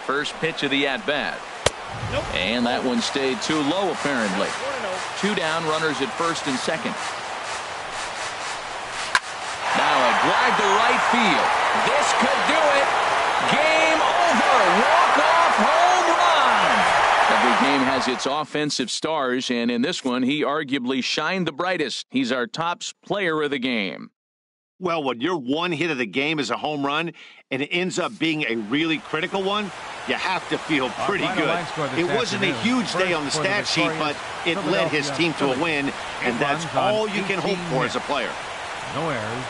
First pitch of the at-bat. And that one stayed too low, apparently. 2 down, runners at first and second. Now a drive to right field. This could do it. Game over. Walk-off home run. Every game has its offensive stars, and in this one, he arguably shined the brightest. He's our top player of the game. Well, when your one hit of the game is a home run and it ends up being a really critical one, you have to feel pretty good. It wasn't a huge day on the stat sheet, but it led his team to a win, and that's all you can hope for as a player. No errors.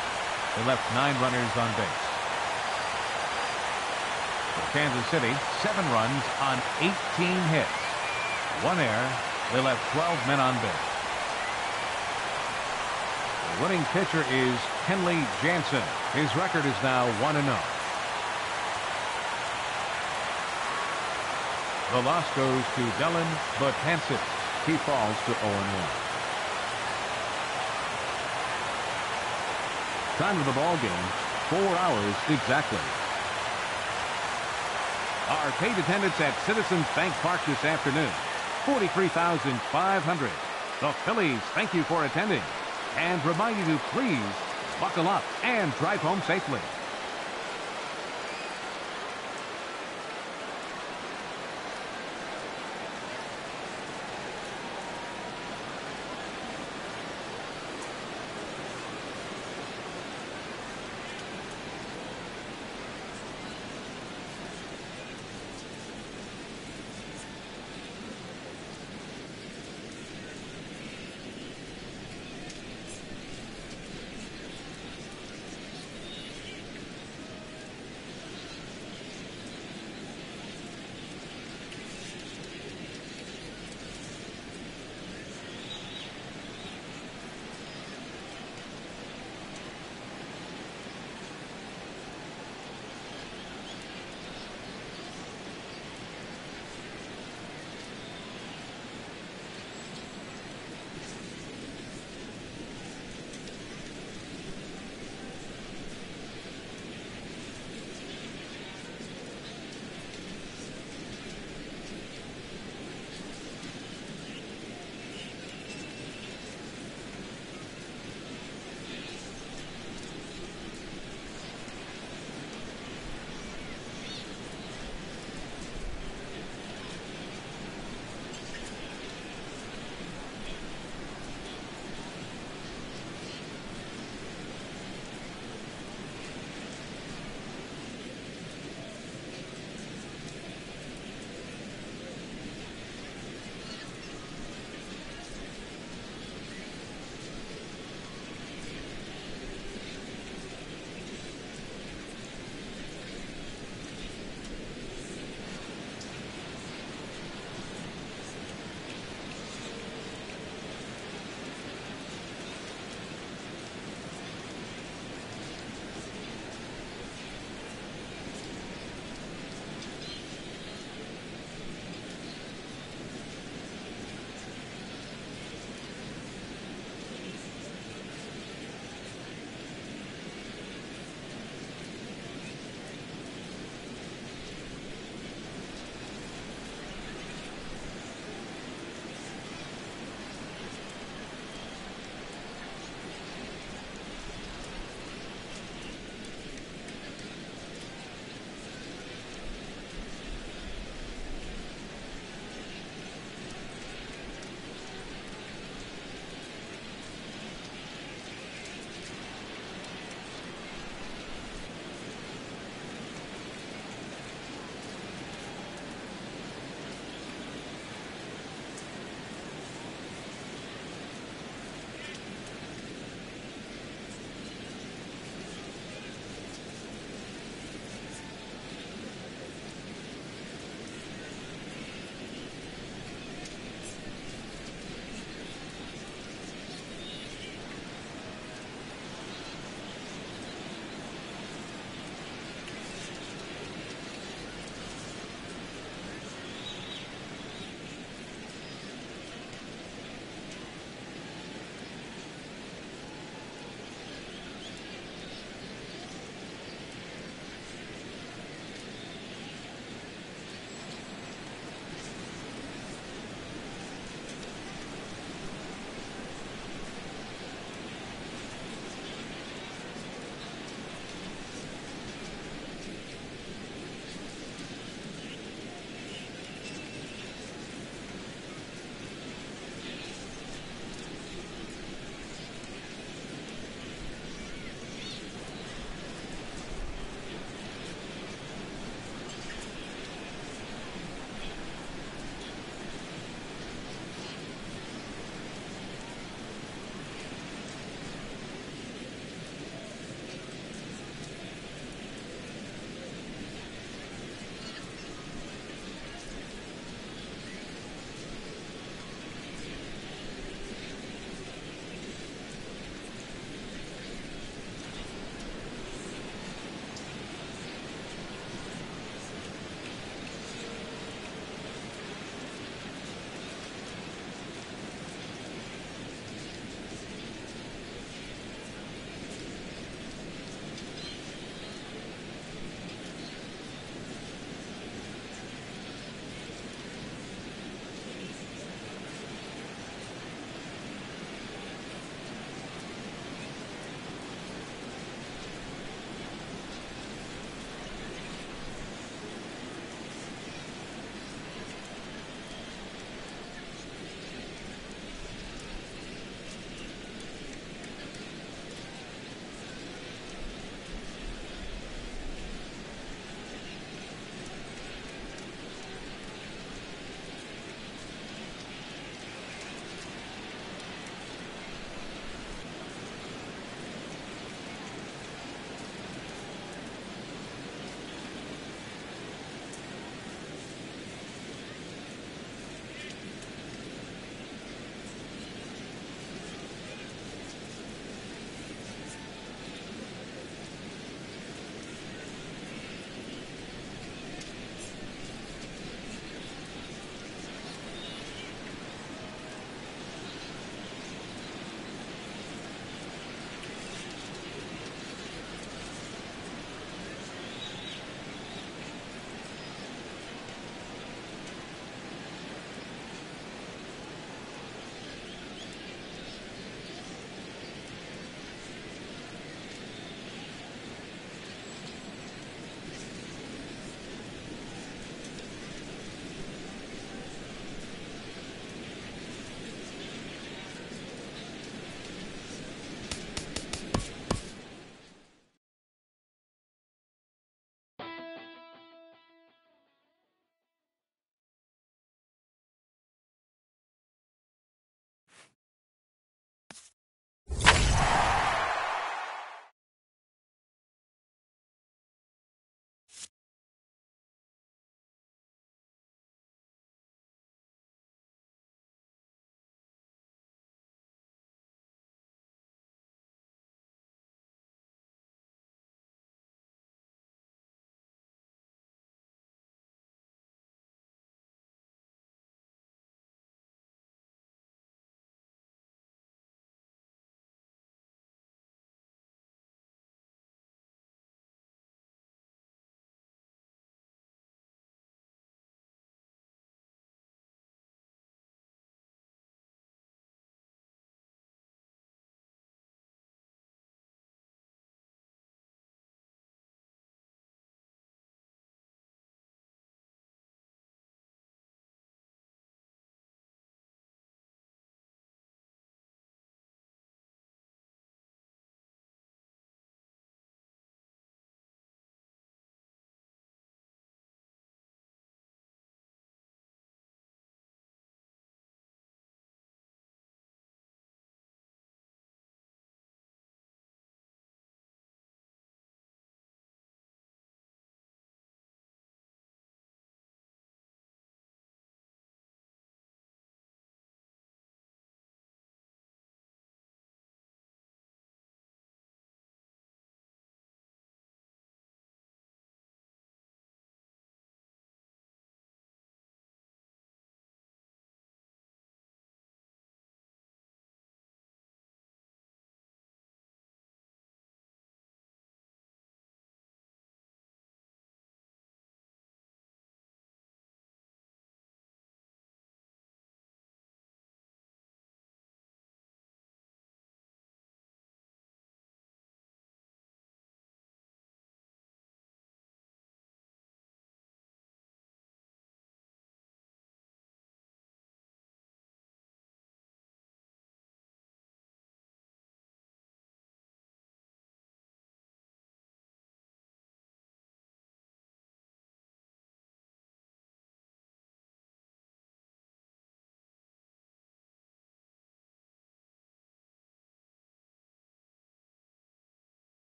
They left 9 runners on base. For Kansas City, 7 runs on 18 hits. 1 error. They left 12 men on base. The winning pitcher is Kenley Jansen. His record is now 1-0. The loss goes to Dylan Betances. He falls to 0-1. Time of the ball game, 4 hours exactly. Our paid attendance at Citizens Bank Park this afternoon, 43,500. The Phillies thank you for attending and remind you to please buckle up and drive home safely.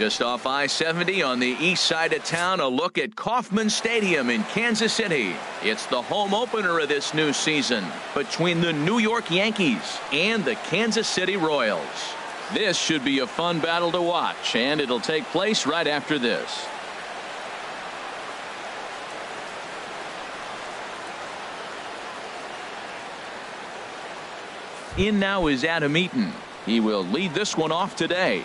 Just off I-70 on the east side of town, a look at Kauffman Stadium in Kansas City. It's the home opener of this new season between the New York Yankees and the Kansas City Royals. This should be a fun battle to watch, and it'll take place right after this. In now is Adam Eaton. He will lead this one off today.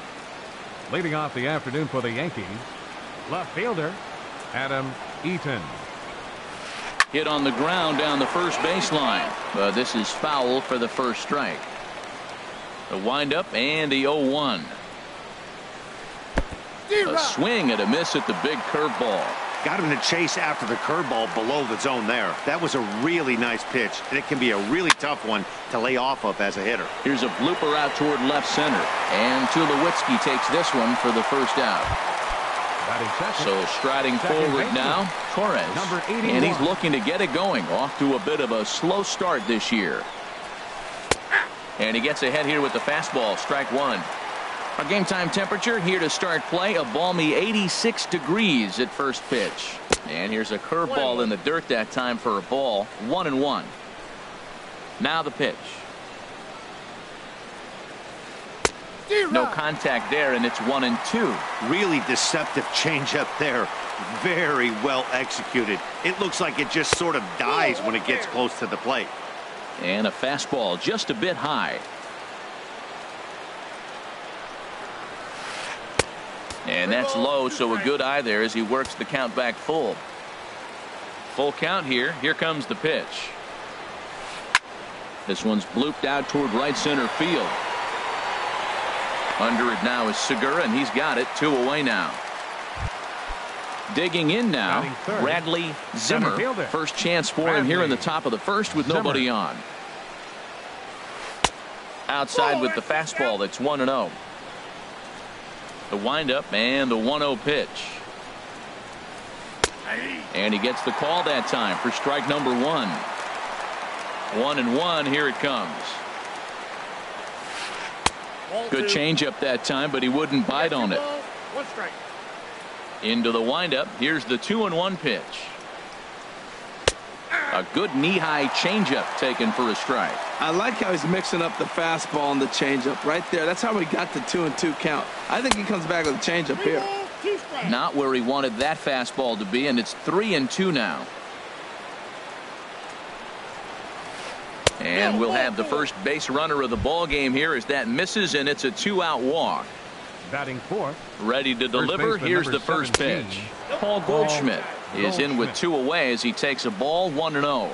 Leading off the afternoon for the Yankees, left fielder Adam Eaton. Hit on the ground down the first baseline, but this is foul for the first strike. The windup and the 0-1. A swing and a miss at the big curveball. Got him to chase after the curveball below the zone there. That was a really nice pitch, and it can be a really tough one to lay off of as a hitter. Here's a blooper out toward left center, and Tulowitzki takes this one for the first out. So striding forward now, Torres, and he's looking to get it going. Off to a bit of a slow start this year. And he gets ahead here with the fastball, strike one. Our game time temperature here to start play, a balmy 86 degrees at first pitch. And here's a curveball in the dirt that time for a ball, 1-1. Now the pitch. No contact there, and it's 1-2. Really deceptive changeup there. Very well executed. It looks like it just sort of dies when it gets close to the plate. And a fastball just a bit high. And that's low, so a good eye there as he works the count back full. Full count here. Here comes the pitch. This one's blooped out toward right center field. Under it now is Segura, and he's got it. 2 away now. Digging in now, Bradley Zimmer. First chance for him here in the top of the first with nobody on. Outside with the fastball. That's 1-0. The windup and the 1-0 pitch. And he gets the call that time for strike number 1. 1-1. Here it comes. Good changeup that time, but he wouldn't bite on it. Into the windup. Here's the 2-1 pitch. A good knee-high changeup taken for a strike. I like how he's mixing up the fastball and the changeup right there. That's how he got the 2-2 count. I think he comes back with a changeup here. Not where he wanted that fastball to be, and it's 3-2 now. And we'll have the first base runner of the ball game here as that misses, and it's a 2-out walk. Batting fourth. Ready to deliver. Here's the first pitch. Paul Goldschmidt is in with 2 away as he takes a ball, 1-0.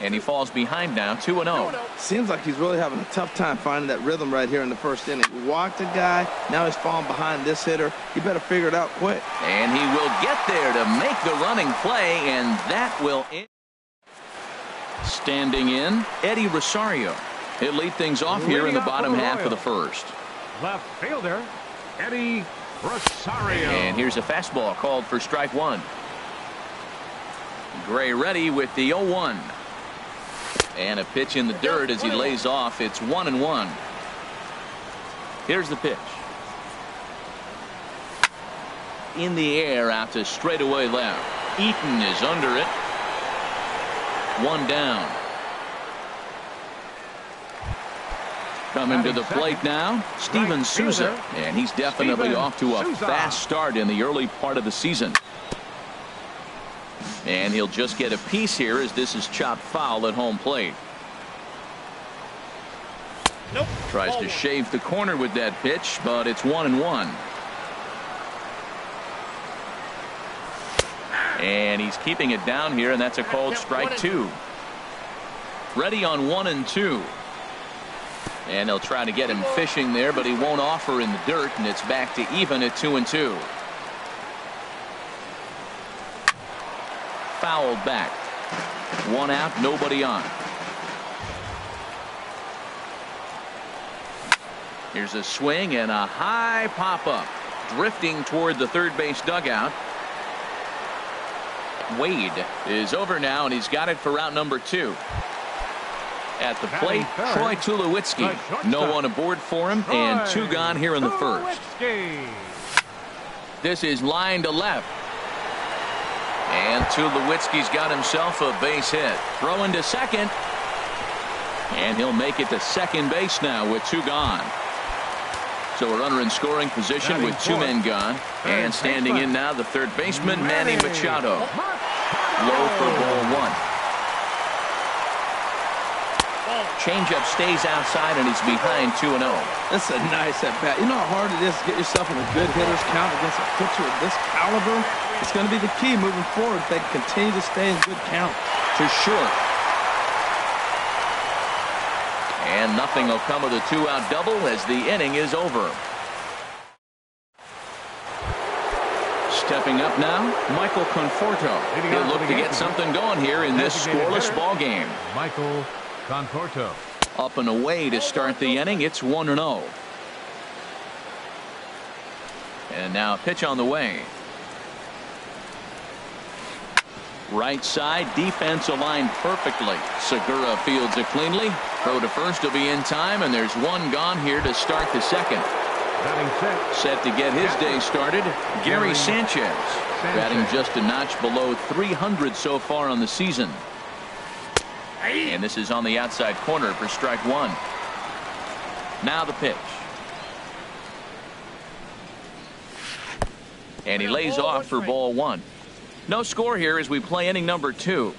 And he falls behind now, 2-0. Seems like he's really having a tough time finding that rhythm right here in the first inning. He walked a guy. Now he's falling behind this hitter. He better figure it out quick. And he will get there to make the running play, and that will end. Standing in, Eddie Rosario. He'll lead things off here in the bottom half of the first. Left fielder Eddie Rosario. And here's a fastball called for strike 1. Gray ready with the 0-1. And a pitch in the dirt as he lays off. It's 1-1. Here's the pitch. In the air out to straightaway left. Eaton is under it. 1 down. Coming to the plate now, Steven Souza, and he's definitely off to a fast start in the early part of the season. And he'll just get a piece here as this is chopped foul at home plate. Tries to shave the corner with that pitch, but it's 1-1. And he's keeping it down here, and that's a called strike 2. Ready on 1-2. And they'll try to get him fishing there, but he won't offer in the dirt, and it's back to even at 2-2. Fouled back. 1 out, nobody on. Here's a swing and a high pop-up. Drifting toward the third base dugout. Wade is over now, and he's got it for route number 2. At the plate, Troy Tulowitzki. No one aboard for him, and 2 gone here in the first. This is line to left. And Tulowitzki's got himself a base hit. Throwing to second. And he'll make it to second base now with 2 gone. So a runner in scoring position with 2 men gone. And standing in now, the third baseman, Manny Machado. Low for ball 1. Changeup stays outside, and he's behind 2-0. That's a nice at-bat. You know how hard it is to get yourself in a good hitter's count against a pitcher of this caliber? It's going to be the key moving forward if they continue to stay in good count. To short. And nothing will come of the 2-out double as the inning is over. Stepping up now, Michael Conforto. He'll look to get something going here in this scoreless ball game. Michael Conforto. Up and away to start the inning. It's 1-0. And now a pitch on the way. Right side, defense aligned perfectly. Segura fields it cleanly. Throw to first will be in time, and there's 1 gone here to start the second. Set to get his day started, Gary Sanchez. Batting just a notch below 300 so far on the season. And this is on the outside corner for strike 1. Now the pitch. And he lays off for ball 1. No score here as we play inning number 2.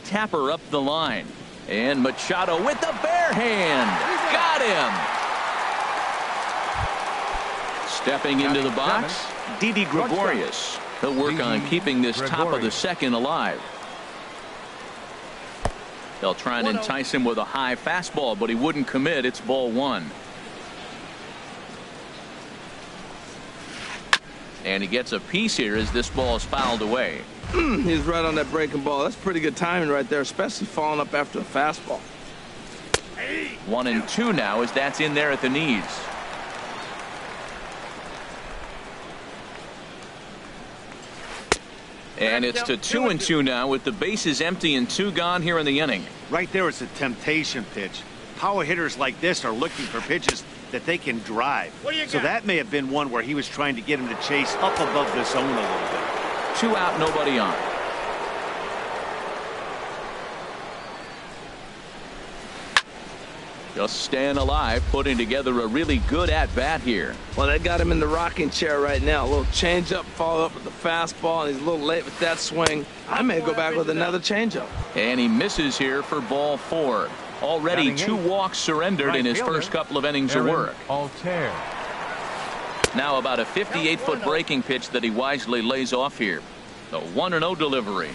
Tapper up the line. And Machado with the bare hand. Got him. Stepping into the box, Didi Gregorius. He'll work on keeping this top of the second alive. They'll try and entice him with a high fastball, but he wouldn't commit. It's ball 1. And he gets a piece here as this ball is fouled away. He's right on that breaking ball. That's pretty good timing right there, especially following up after a fastball. 1-2 now as that's in there at the knees. And it's to 2-2 now with the bases empty and 2 gone here in the inning. Right there is a temptation pitch. Power hitters like this are looking for pitches that they can drive. So that may have been one where he was trying to get him to chase up above the zone a little bit. 2 out, nobody on. Just staying alive, putting together a really good at-bat here. Well, they got him in the rocking chair right now. A little changeup, follow up with the fastball, and he's a little late with that swing. I may go back with another changeup. And he misses here for ball 4. Already 2 walks surrendered in his first couple of innings of work. Altair. Now about a 58-foot breaking pitch that he wisely lays off here. The 1-0 delivery.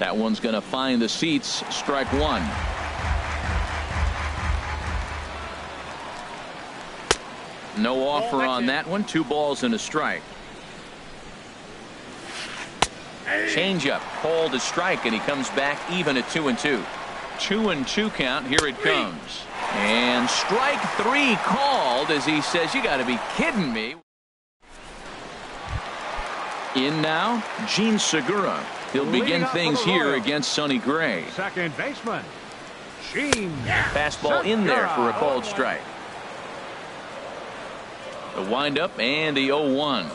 That one's going to find the seats. Strike 1. No offer on that one. 2 balls and a strike. Changeup called a strike, and he comes back even at 2-2. 2-2 count. Here it comes. And strike 3 called as he says, you got to be kidding me. In now, Gene Segura. He'll begin things here against Sonny Gray. Second baseman, Gene. Fastball in there for a called strike. The windup and the 0-1.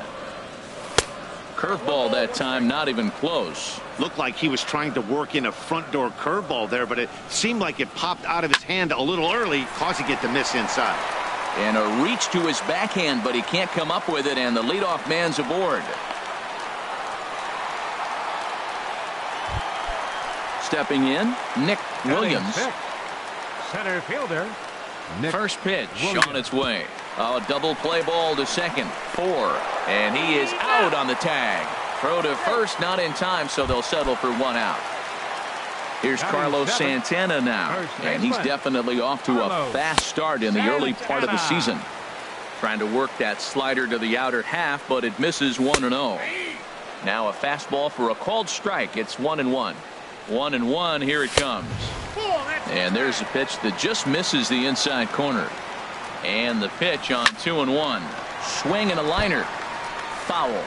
Curveball that time, not even close. Looked like he was trying to work in a front door curveball there, but it seemed like it popped out of his hand a little early, causing it to miss inside. And a reach to his backhand, but he can't come up with it, and the leadoff man's aboard. Stepping in, Nick Williams. Center fielder. Nick First pitch Williams. On its way. A double play ball to second. 4. And he is out on the tag. Throw to first, not in time, so they'll settle for 1 out. Here's Carlos Santana now. And he's definitely off to a fast start in the early part of the season. Trying to work that slider to the outer half, but it misses 1-0. Now a fastball for a called strike. It's 1-1. 1-1. Here it comes. And there's a pitch that just misses the inside corner. And the pitch on 2-1. Swing and a liner. Foul.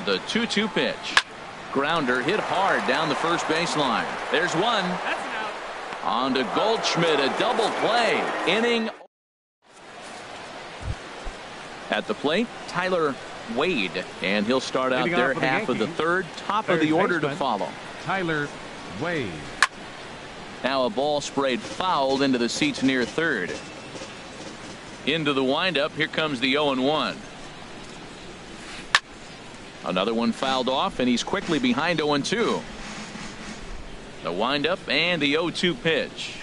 The 2-2 pitch. Grounder hit hard down the first baseline. There's one. That's an out. On to Goldschmidt, a double play. Inning. At the plate, Tyler Wade, and he'll start out there half of the third, top of the order to follow. Tyler Wade. Now a ball sprayed fouled into the seats near third. Into the windup, here comes the 0-1. Another one fouled off, and he's quickly behind 0-2. The windup and the 0-2 pitch.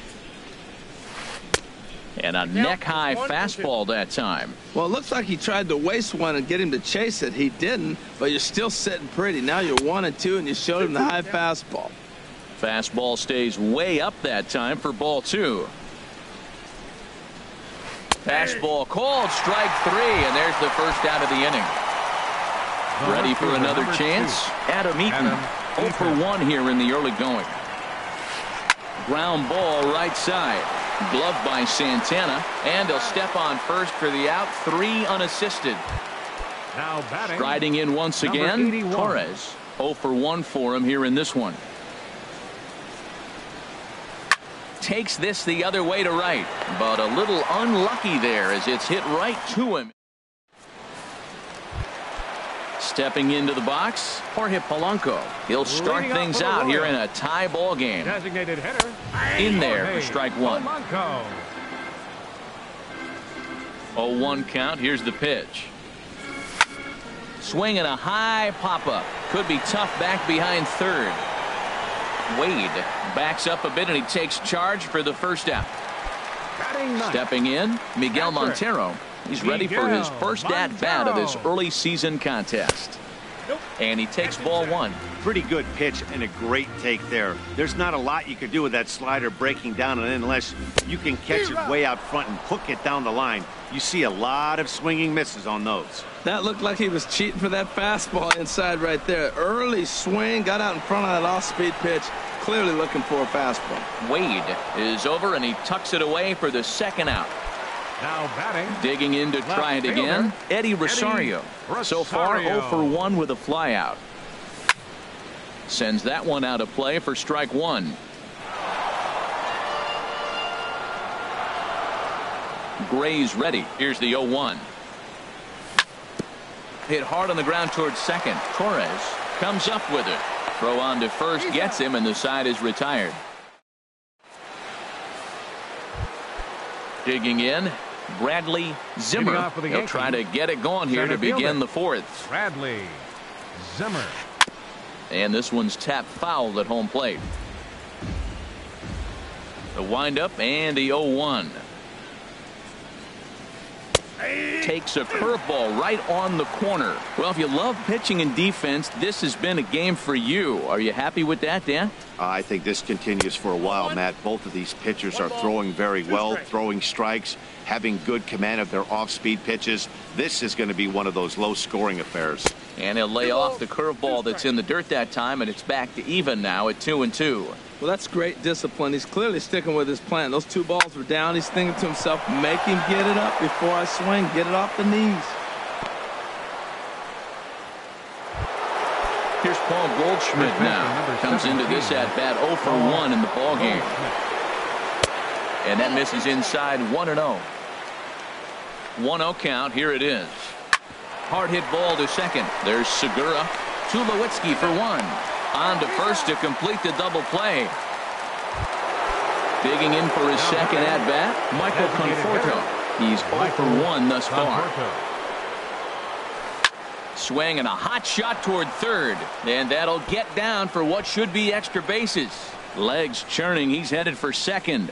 And a neck-high fastball that time. Well, it looks like he tried to waste one and get him to chase it. He didn't, but you're still sitting pretty. Now you're 1-2, and you showed him the high fastball. Fastball stays way up that time for ball 2. Fastball called, strike 3, and there's the first out of the inning. Ready for another chance? Adam Eaton, 0 for 1 here in the early going. Ground ball right side. Gloved by Santana, and he'll step on first for the out. 3 unassisted. Now batting. Striding in once again, 81. Torres. 0 for 1 for him here in this one. Takes this the other way to right, but a little unlucky there as it's hit right to him. Stepping into the box, Jorge Polanco. He'll start things out here in a tie ball game. Designated hitter. In there for strike 1. Polanco. 0-1 count. Here's the pitch. Swinging a high pop-up. Could be tough back behind third. Wade backs up a bit, and he takes charge for the first out. Stepping in, Miguel Montero. He's ready for his first at-bat of this early season contest. And he takes ball 1. Pretty good pitch and a great take there. There's not a lot you could do with that slider breaking down and in unless you can catch it way out front and hook it down the line. You see a lot of swinging misses on those. That looked like he was cheating for that fastball inside right there. Early swing, got out in front of that off-speed pitch. Clearly looking for a fastball. Wade is over, and he tucks it away for the second out. Now batting. Digging in to try it again, Eddie Rosario. So far 0 for 1 with a flyout. Sends that one out of play for strike 1. Gray's ready. Here's the 0-1. Hit hard on the ground towards second. Torres comes up with it. Throw on to first, gets him, and the side is retired. Digging in, Bradley Zimmer. He'll try to get it going here to begin the fourth. Bradley Zimmer. And this one's tapped foul at home plate. The windup and the 0-1. Takes a curveball right on the corner. Well, if you love pitching and defense, this has been a game for you. Are you happy with that, Dan? I think this continues for a while, Matt. Both of these pitchers are throwing very well, throwing strikes, having good command of their off-speed pitches. This is going to be one of those low-scoring affairs. And he'll lay off the curveball that's in the dirt that time, and it's back to even now at 2-2. Well, that's great discipline. He's clearly sticking with his plan. Those 2 balls were down. He's thinking to himself, make him get it up before I swing. Get it off the knees. Here's Paul Goldschmidt now. Comes into this at-bat 0 for 1 in the ballgame. And that misses inside 1-0. 1-0 count. Here it is. Hard hit ball to second. There's Segura. Tulowitzki for 1. On to first to complete the double play. Digging in for his second at-bat, Michael Conforto. He's 0 for 1 thus far. Swing and a hot shot toward third. And that'll get down for what should be extra bases. Legs churning. He's headed for second.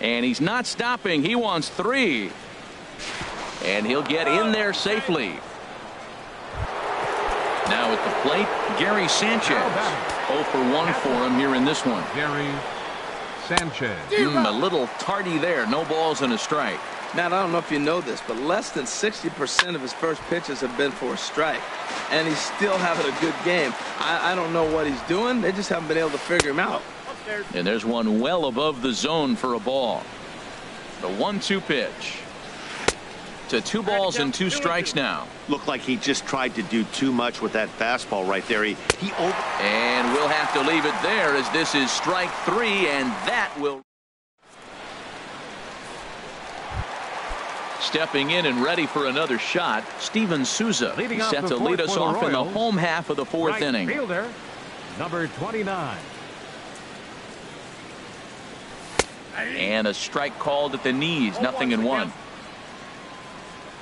And he's not stopping. He wants 3. And he'll get in there safely. Now at the plate, Gary Sanchez. 0 for 1 for him here in this one. Gary Sanchez. A little tardy there. No balls and a strike. Matt, I don't know if you know this, but less than 60% of his first pitches have been for a strike. And he's still having a good game. I don't know what he's doing. They just haven't been able to figure him out. And there's one well above the zone for a ball. The 1-2 pitch. to 2 balls and 2 strikes now. Looked like he just tried to do too much with that fastball right there. And we'll have to leave it there as this is strike 3, and that will. Stepping in and ready for another shot, Steven Souza. He's set to lead us off in the home half of the 4th inning. Fielder, number 29. And a strike called at the knees, nothing in 1.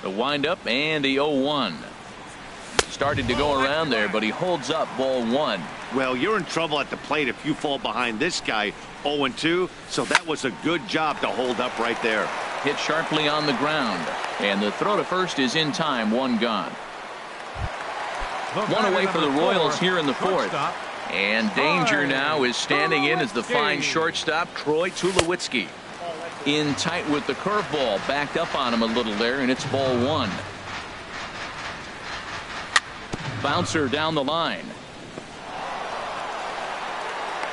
The windup and the 0-1. Started to go around there, but he holds up ball 1. Well, you're in trouble at the plate if you fall behind this guy 0-2, so that was a good job to hold up right there. Hit sharply on the ground, and the throw to first is in time. 1 gone. 1 away for the Royals here in the 4th. And danger now is standing in as the fine shortstop, Troy Tulowitzki. In tight with the curveball, backed up on him a little there, and it's ball 1. Bouncer down the line.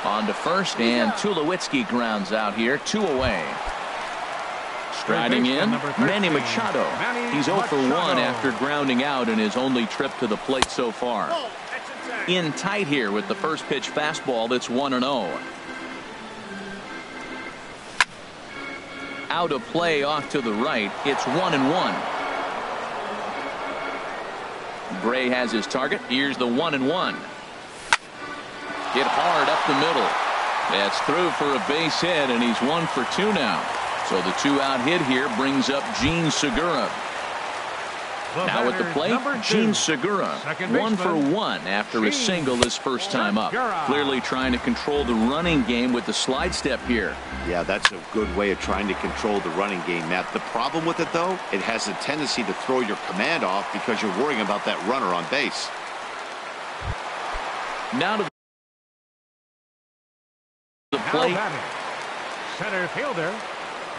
On to first, and Tulowitzki grounds out here. 2 away. Striding in, Manny Machado. He's 0 for 1 after grounding out in his only trip to the plate so far. In tight here with the first pitch fastball that's 1-0. Out of play off to the right. It's 1-1. Gray has his target. Here's the 1-1. Hit hard up the middle. That's through for a base hit, and he's 1 for 2 now. So the 2-out hit here brings up Gene Segura. Now at the plate, Gene Segura, 1 for 1 after a single his first time up. Clearly trying to control the running game with the slide step here. Yeah, that's a good way of trying to control the running game, Matt. The problem with it, though, it has a tendency to throw your command off because you're worrying about that runner on base. Now to the plate. Center fielder.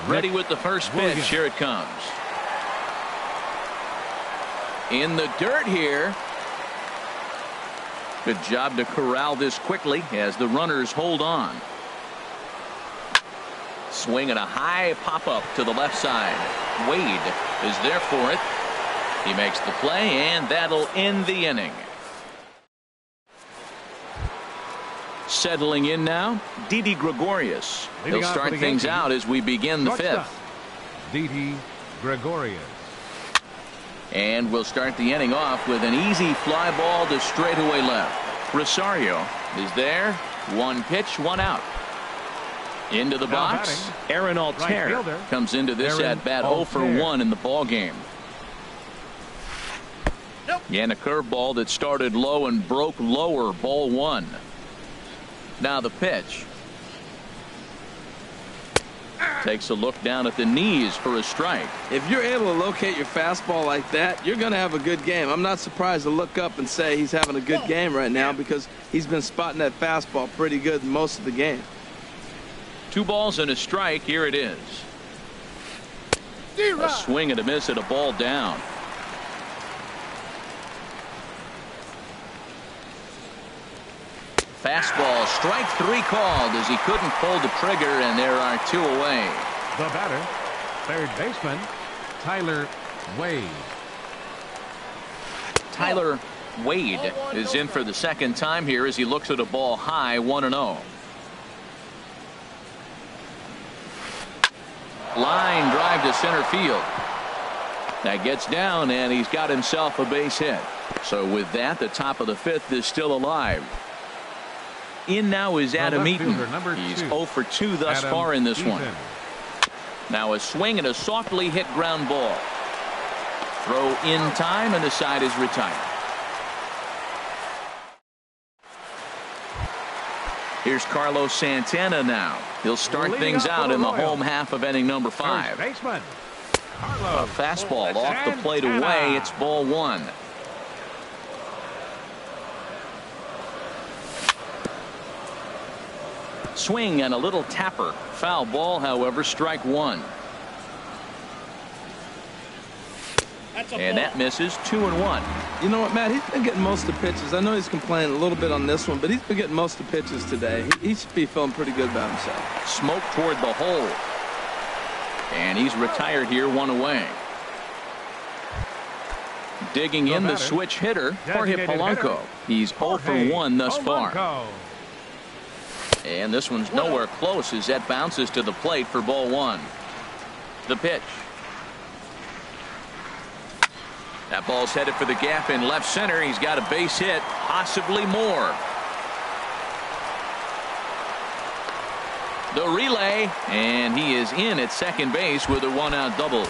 Ready with the first pitch. Here it comes. In the dirt here. Good job to corral this quickly as the runners hold on. Swing and a high pop-up to the left side. Wade is there for it. He makes the play, and that'll end the inning. Settling in now, Didi Gregorius. He'll start things out as we begin the 5th. Didi Gregorius. And we'll start the inning off with an easy fly ball to straightaway left. Rosario is there. 1 pitch, 1 out. Into the box, Aaron Altair comes into this at-bat 0 for 1 in the ball game. And a curveball that started low and broke lower, ball 1. Now the pitch. Takes a look down at the knees for a strike. If you're able to locate your fastball like that, you're going to have a good game. I'm not surprised to look up and say he's having a good game right now because he's been spotting that fastball pretty good most of the game. 2 balls and a strike. Here it is. A swing and a miss at a ball down. Fastball, strike 3 called as he couldn't pull the trigger, and there are 2 away. The batter, third baseman, Tyler Wade. Tyler Wade is in for the second time here as he looks at a ball high, 1-0. Line drive to center field. That gets down, and he's got himself a base hit. So with that, the top of the 5th is still alive. In now is Adam Eaton. He's 0 for 2 thus far in this one. Now a swing and a softly hit ground ball. Throw in time, and the side is retired. Here's Carlos Santana now. He'll start things out in the home half of inning number 5. A fastball off the plate away. It's ball 1. Swing and a little tapper. Foul ball, however, strike 1. And that misses. 2-1. You know what, Matt? He's been getting most of the pitches. I know he's complaining a little bit on this one, but he's been getting most of the pitches today. He should be feeling pretty good about himself. Smoke toward the hole. And he's retired here, 1 away. Digging in the switch hitter, Jorge Polanco. He's 0 for 1 thus far. And this one's nowhere close as that bounces to the plate for ball 1. The pitch. That ball's headed for the gap in left center. He's got a base hit, possibly more. The relay, and he is in at second base with a 1-out double.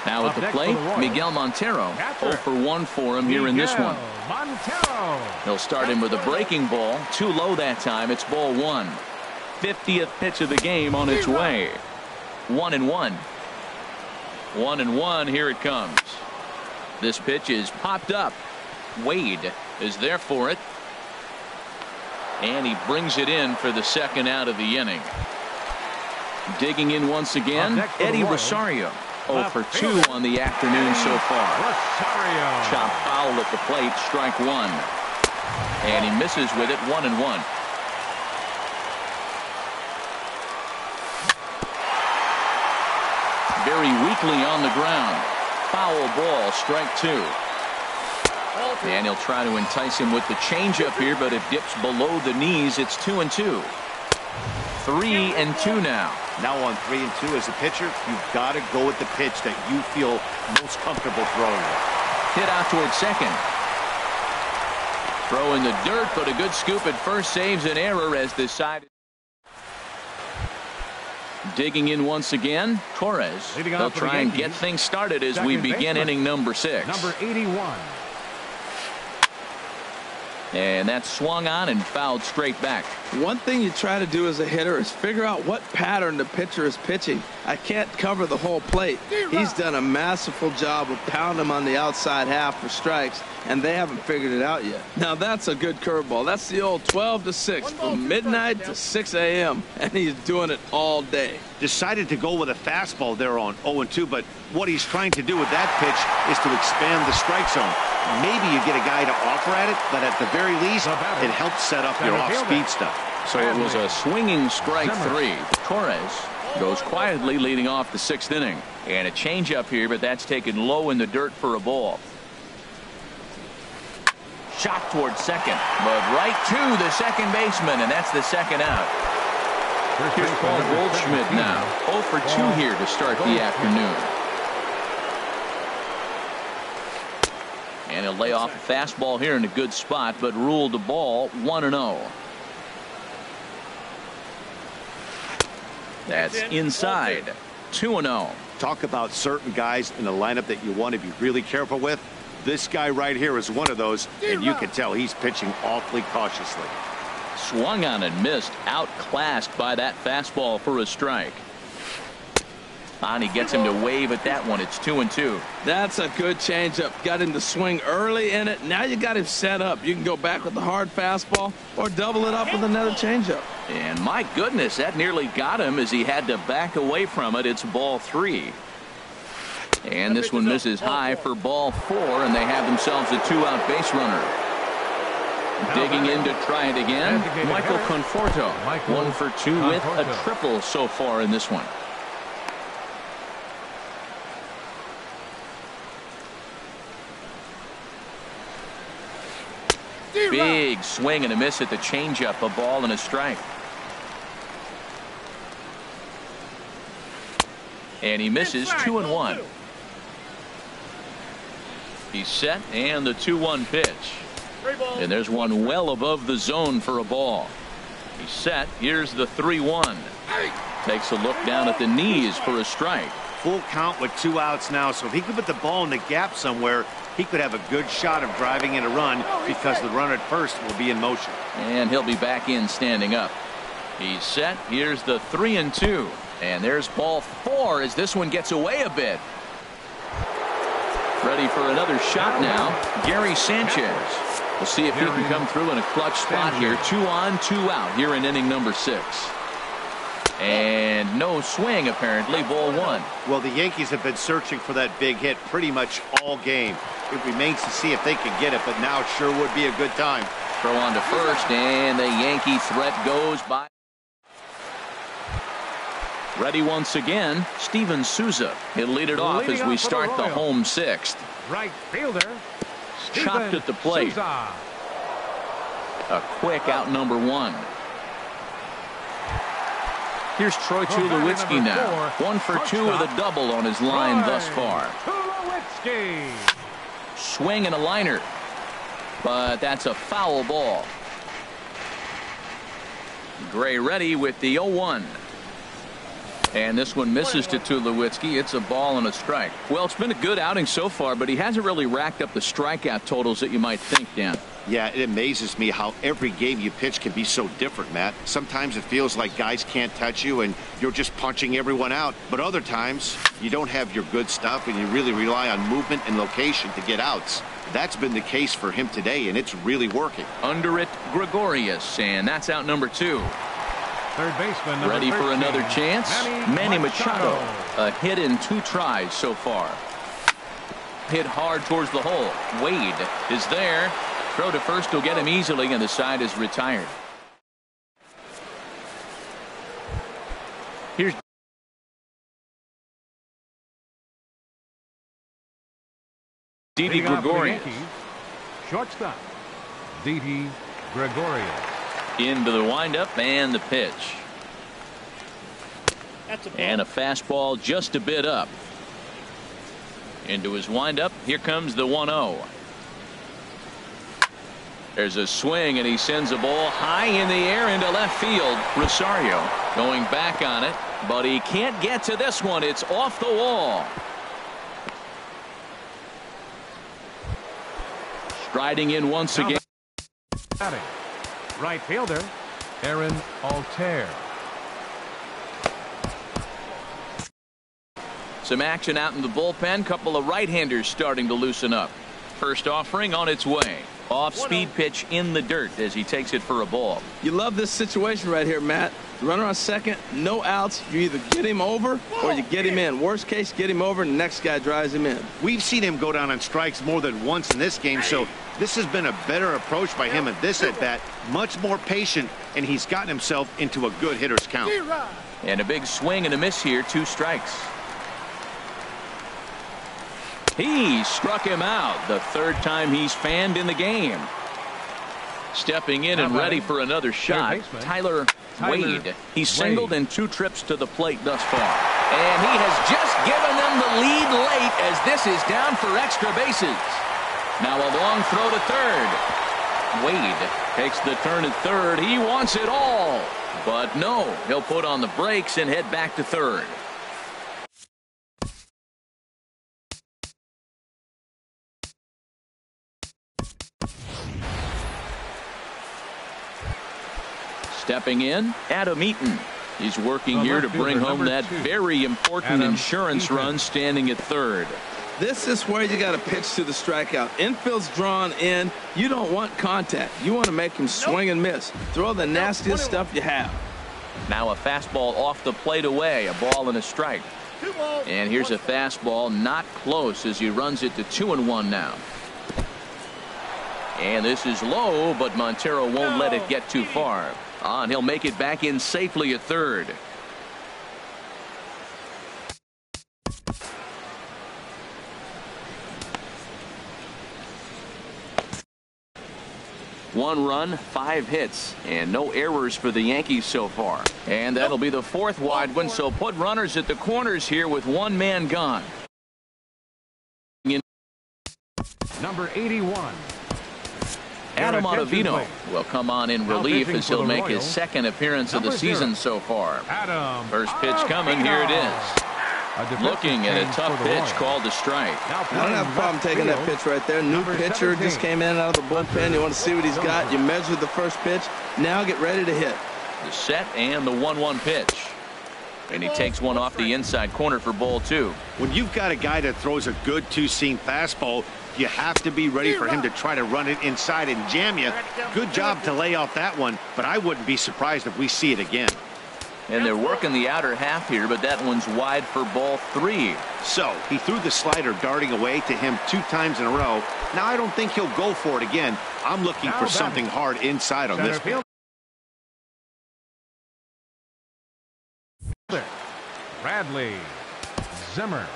Now at the plate, Miguel Montero. 0 for 1 for him here in this one. He'll start him with a breaking ball. Too low that time. It's ball 1. 50th pitch of the game on its way. 1-1. 1-1. Here it comes. This pitch is popped up. Wade is there for it. And he brings it in for the second out of the inning. Digging in once again, Eddie Rosario. 0 for 2 on the afternoon so far. Chop foul at the plate, strike 1. And he misses with it, 1-1. Very weakly on the ground. Foul ball, strike 2. And he'll try to entice him with the changeup here, but it dips below the knees. It's 2-2. 3-2 now. Now on 3-2 as a pitcher, you've got to go with the pitch that you feel most comfortable throwing with. Hit out toward second. Throw in the dirt, but a good scoop at first saves an error as decided. Digging in once again, Torres. They'll try and get things started as we begin inning number 6. Number 81. And that's swung on and fouled straight back. One thing you try to do as a hitter is figure out what pattern the pitcher is pitching. I can't cover the whole plate. He's done a masterful job of pounding him on the outside half for strikes, and they haven't figured it out yet. Now that's a good curveball. That's the old 12 to 6 from midnight to 6 a.m. and he's doing it all day. Decided to go with a fastball there on 0-2, but what he's trying to do with that pitch is to expand the strike zone. Maybe you get a guy to offer at it, but at the very least, it helps set up your off-speed stuff. So it was a swinging strike 3. Torres goes quietly leading off the 6th inning. And a changeup here, but that's taken low in the dirt for a ball. Shot towards second, but right to the second baseman, and that's the second out. Here's Paul Goldschmidt now. 0 for 2 here to start the afternoon. And he'll lay off a fastball here in a good spot, but ruled the ball 1-0. That's inside. 2-0. Talk about certain guys in the lineup that you want to be really careful with. This guy right here is one of those, and you can tell he's pitching awfully cautiously. Swung on and missed, outclassed by that fastball for a strike. And he gets him to wave at that one. It's 2-2. That's a good changeup. Got him to swing early in it. Now you got him set up. You can go back with the hard fastball or double it up with another changeup. And my goodness, that nearly got him as he had to back away from it. It's ball 3. And this one misses high for ball 4, and they have themselves a 2-out base runner. Digging in to try it again, Michael Conforto. 1 for 2 with a triple so far in this one. Big swing and a miss at the changeup, a ball and a strike. And he misses 2-1. He's set, and the 2-1 pitch. And there's one well above the zone for a ball. He's set. Here's the 3-1. Takes a look down at the knees for a strike. Full count with 2 outs now, so if he could put the ball in the gap somewhere, he could have a good shot of driving in a run because the runner at first will be in motion. And he'll be back in standing up. He's set. Here's the 3-2. And there's ball 4 as this one gets away a bit. Ready for another shot now, Gary Sanchez. We'll see if he can come through in a clutch spot here. 2 on, 2 out here in inning number 6. And no swing, apparently, ball 1. Well, the Yankees have been searching for that big hit pretty much all game. It remains to see if they can get it, but now it sure would be a good time. Throw on to first, and the Yankee threat goes by. Ready once again, Steven Souza. He'll lead it off as we start the home 6th. Right fielder. Chopped at the plate. Souza. A quick out number one. Here's Troy Tulowitzki now. 1 for 2 with a double on his line thus far. Tulowitzki. Swing and a liner. But that's a foul ball. Gray ready with the 0-1. And this one misses to Tulowitzki. It's a ball and a strike. Well, it's been a good outing so far, but he hasn't really racked up the strikeout totals that you might think, Dan. Yeah, it amazes me how every game you pitch can be so different, Matt. Sometimes it feels like guys can't touch you and you're just punching everyone out. But other times, you don't have your good stuff and you really rely on movement and location to get outs. That's been the case for him today, and it's really working. Under it, Gregorius, and that's out number 2. Third baseman number Ready 13, for another chance? Manny Machado. A hit in 2 tries so far. Hit hard towards the hole. Wade is there. Throw to first will get him easily, and the side is retired. Here's Didi Gregorius. Shortstop, Didi Gregorius. Into the windup and the pitch. And a fastball just a bit up. Into his windup. Here comes the 1-0. There's a swing, and he sends a ball high in the air into left field. Rosario going back on it, but he can't get to this one. It's off the wall. Striding in once again. Right fielder, Aaron Altair. Some action out in the bullpen. Couple of right-handers starting to loosen up. First offering on its way. Off-speed pitch in the dirt as he takes it for a ball. You love this situation right here, Matt. Runner on second, no outs. You either get him over or you get him in. Worst case, get him over and the next guy drives him in. We've seen him go down on strikes more than once in this game, so this has been a better approach by him at this at-bat. Much more patient, and he's gotten himself into a good hitter's count. And a big swing and a miss here. 2 strikes. He struck him out. The 3rd time he's fanned in the game. Stepping in and ready for another shot, Tyler Wade. He's singled in 2 trips to the plate thus far. And he has just given them the lead late as this is down for extra bases. Now a long throw to third. Wade takes the turn at third. He wants it all. But no, he'll put on the brakes and head back to third. Stepping in, Adam Eaton. He's working here to bring home that very important insurance run, standing at third. This is where you got to pitch to the strikeout. Infield's drawn in. You don't want contact. You want to make him swing and miss. Throw the nastiest stuff you have. Now a fastball off the plate away. A ball and a strike. And here's a fastball not close as he runs it to 2-1 now. And this is low, but Montero won't let it get too far. And he'll make it back in safely at third. One run, 5 hits, and no errors for the Yankees so far. And that'll be the 4th wide one, so put runners at the corners here with 1 man gone. Number 81. Adam Ottavino will come on in relief as he'll make his 2nd appearance of the season so far. First pitch coming, here it is. Looking at a tough pitch called a strike. I don't have a problem taking that pitch right there. New pitcher just came in out of the bullpen. You want to see what he's got. You measure the first pitch. Now get ready to hit. The set and the 1-1 pitch. And he takes one off the inside corner for ball 2. When you've got a guy that throws a good 2-seam fastball, you have to be ready for him to try to run it inside and jam you. Good job to lay off that one, but I wouldn't be surprised if we see it again. And they're working the outer half here, but that one's wide for ball 3. So he threw the slider darting away to him 2 times in a row. Now I don't think he'll go for it again. I'm looking for something hard inside on this one. Bradley Zimmer.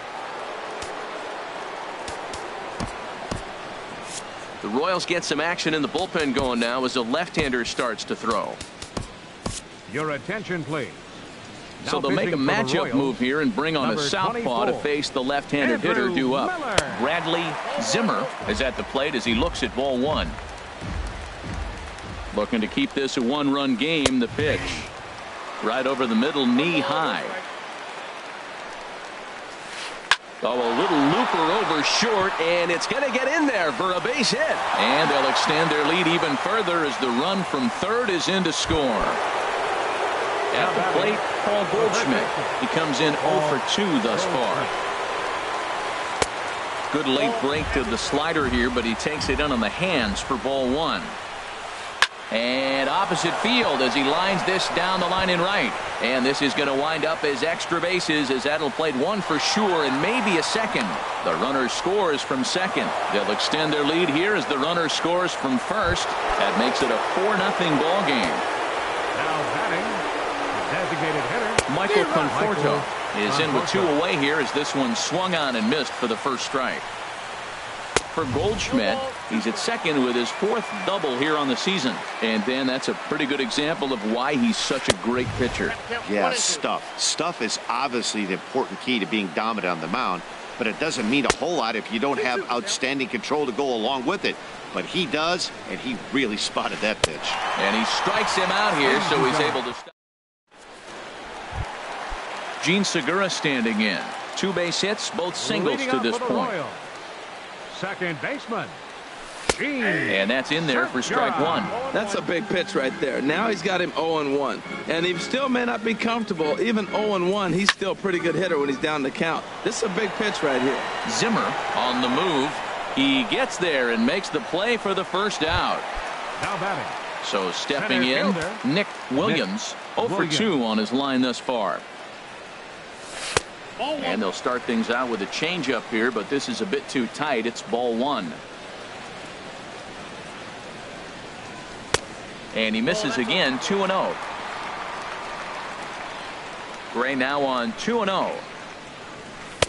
The Royals get some action in the bullpen going now as the left-hander starts to throw. Your attention, please. So they'll make a matchup move here and bring on a southpaw to face the left-handed hitter due up. Bradley Zimmer is at the plate as he looks at ball one. Looking to keep this a one-run game. The pitch right over the middle, knee high. Oh, a little looper over short, and it's going to get in there for a base hit. And they'll extend their lead even further as the run from third is in to score. At the plate, Paul Goldschmidt. He comes in 0 for 2 thus far. Good late break to the slider here, but he takes it in on the hands for ball one. And opposite field as he lines this down the line in right. And this is going to wind up as extra bases as that'll play one for sure and maybe a second. The runner scores from second. They'll extend their lead here as the runner scores from first. That makes it a 4-0 ball game. Now batting, designated hitter Michael Conforto is in with 2 away here as this one swung on and missed for the first strike. For Goldschmidt, he's at second with his 4th double here on the season. And then that's a pretty good example of why he's such a great pitcher. Yeah, stuff is obviously the important key to being dominant on the mound, but it doesn't mean a whole lot if you don't have outstanding control to go along with it. But he does, and he really spotted that pitch. And he strikes him out here, so he's able to stop. Gene Segura standing in. 2 base hits, both singles to this point. Second baseman, Gene. And that's in there for strike 1. That's a big pitch right there. Now he's got him 0-1. And he still may not be comfortable. Even 0-1, he's still a pretty good hitter when he's down the count. This is a big pitch right here. Zimmer on the move. He gets there and makes the play for the first out. Now batting. So stepping in, Nick Williams. 0 for 2 on his line thus far. And they'll start things out with a changeup here, but this is a bit too tight. It's ball 1. And he misses again, 2-0. Gray now on 2-0.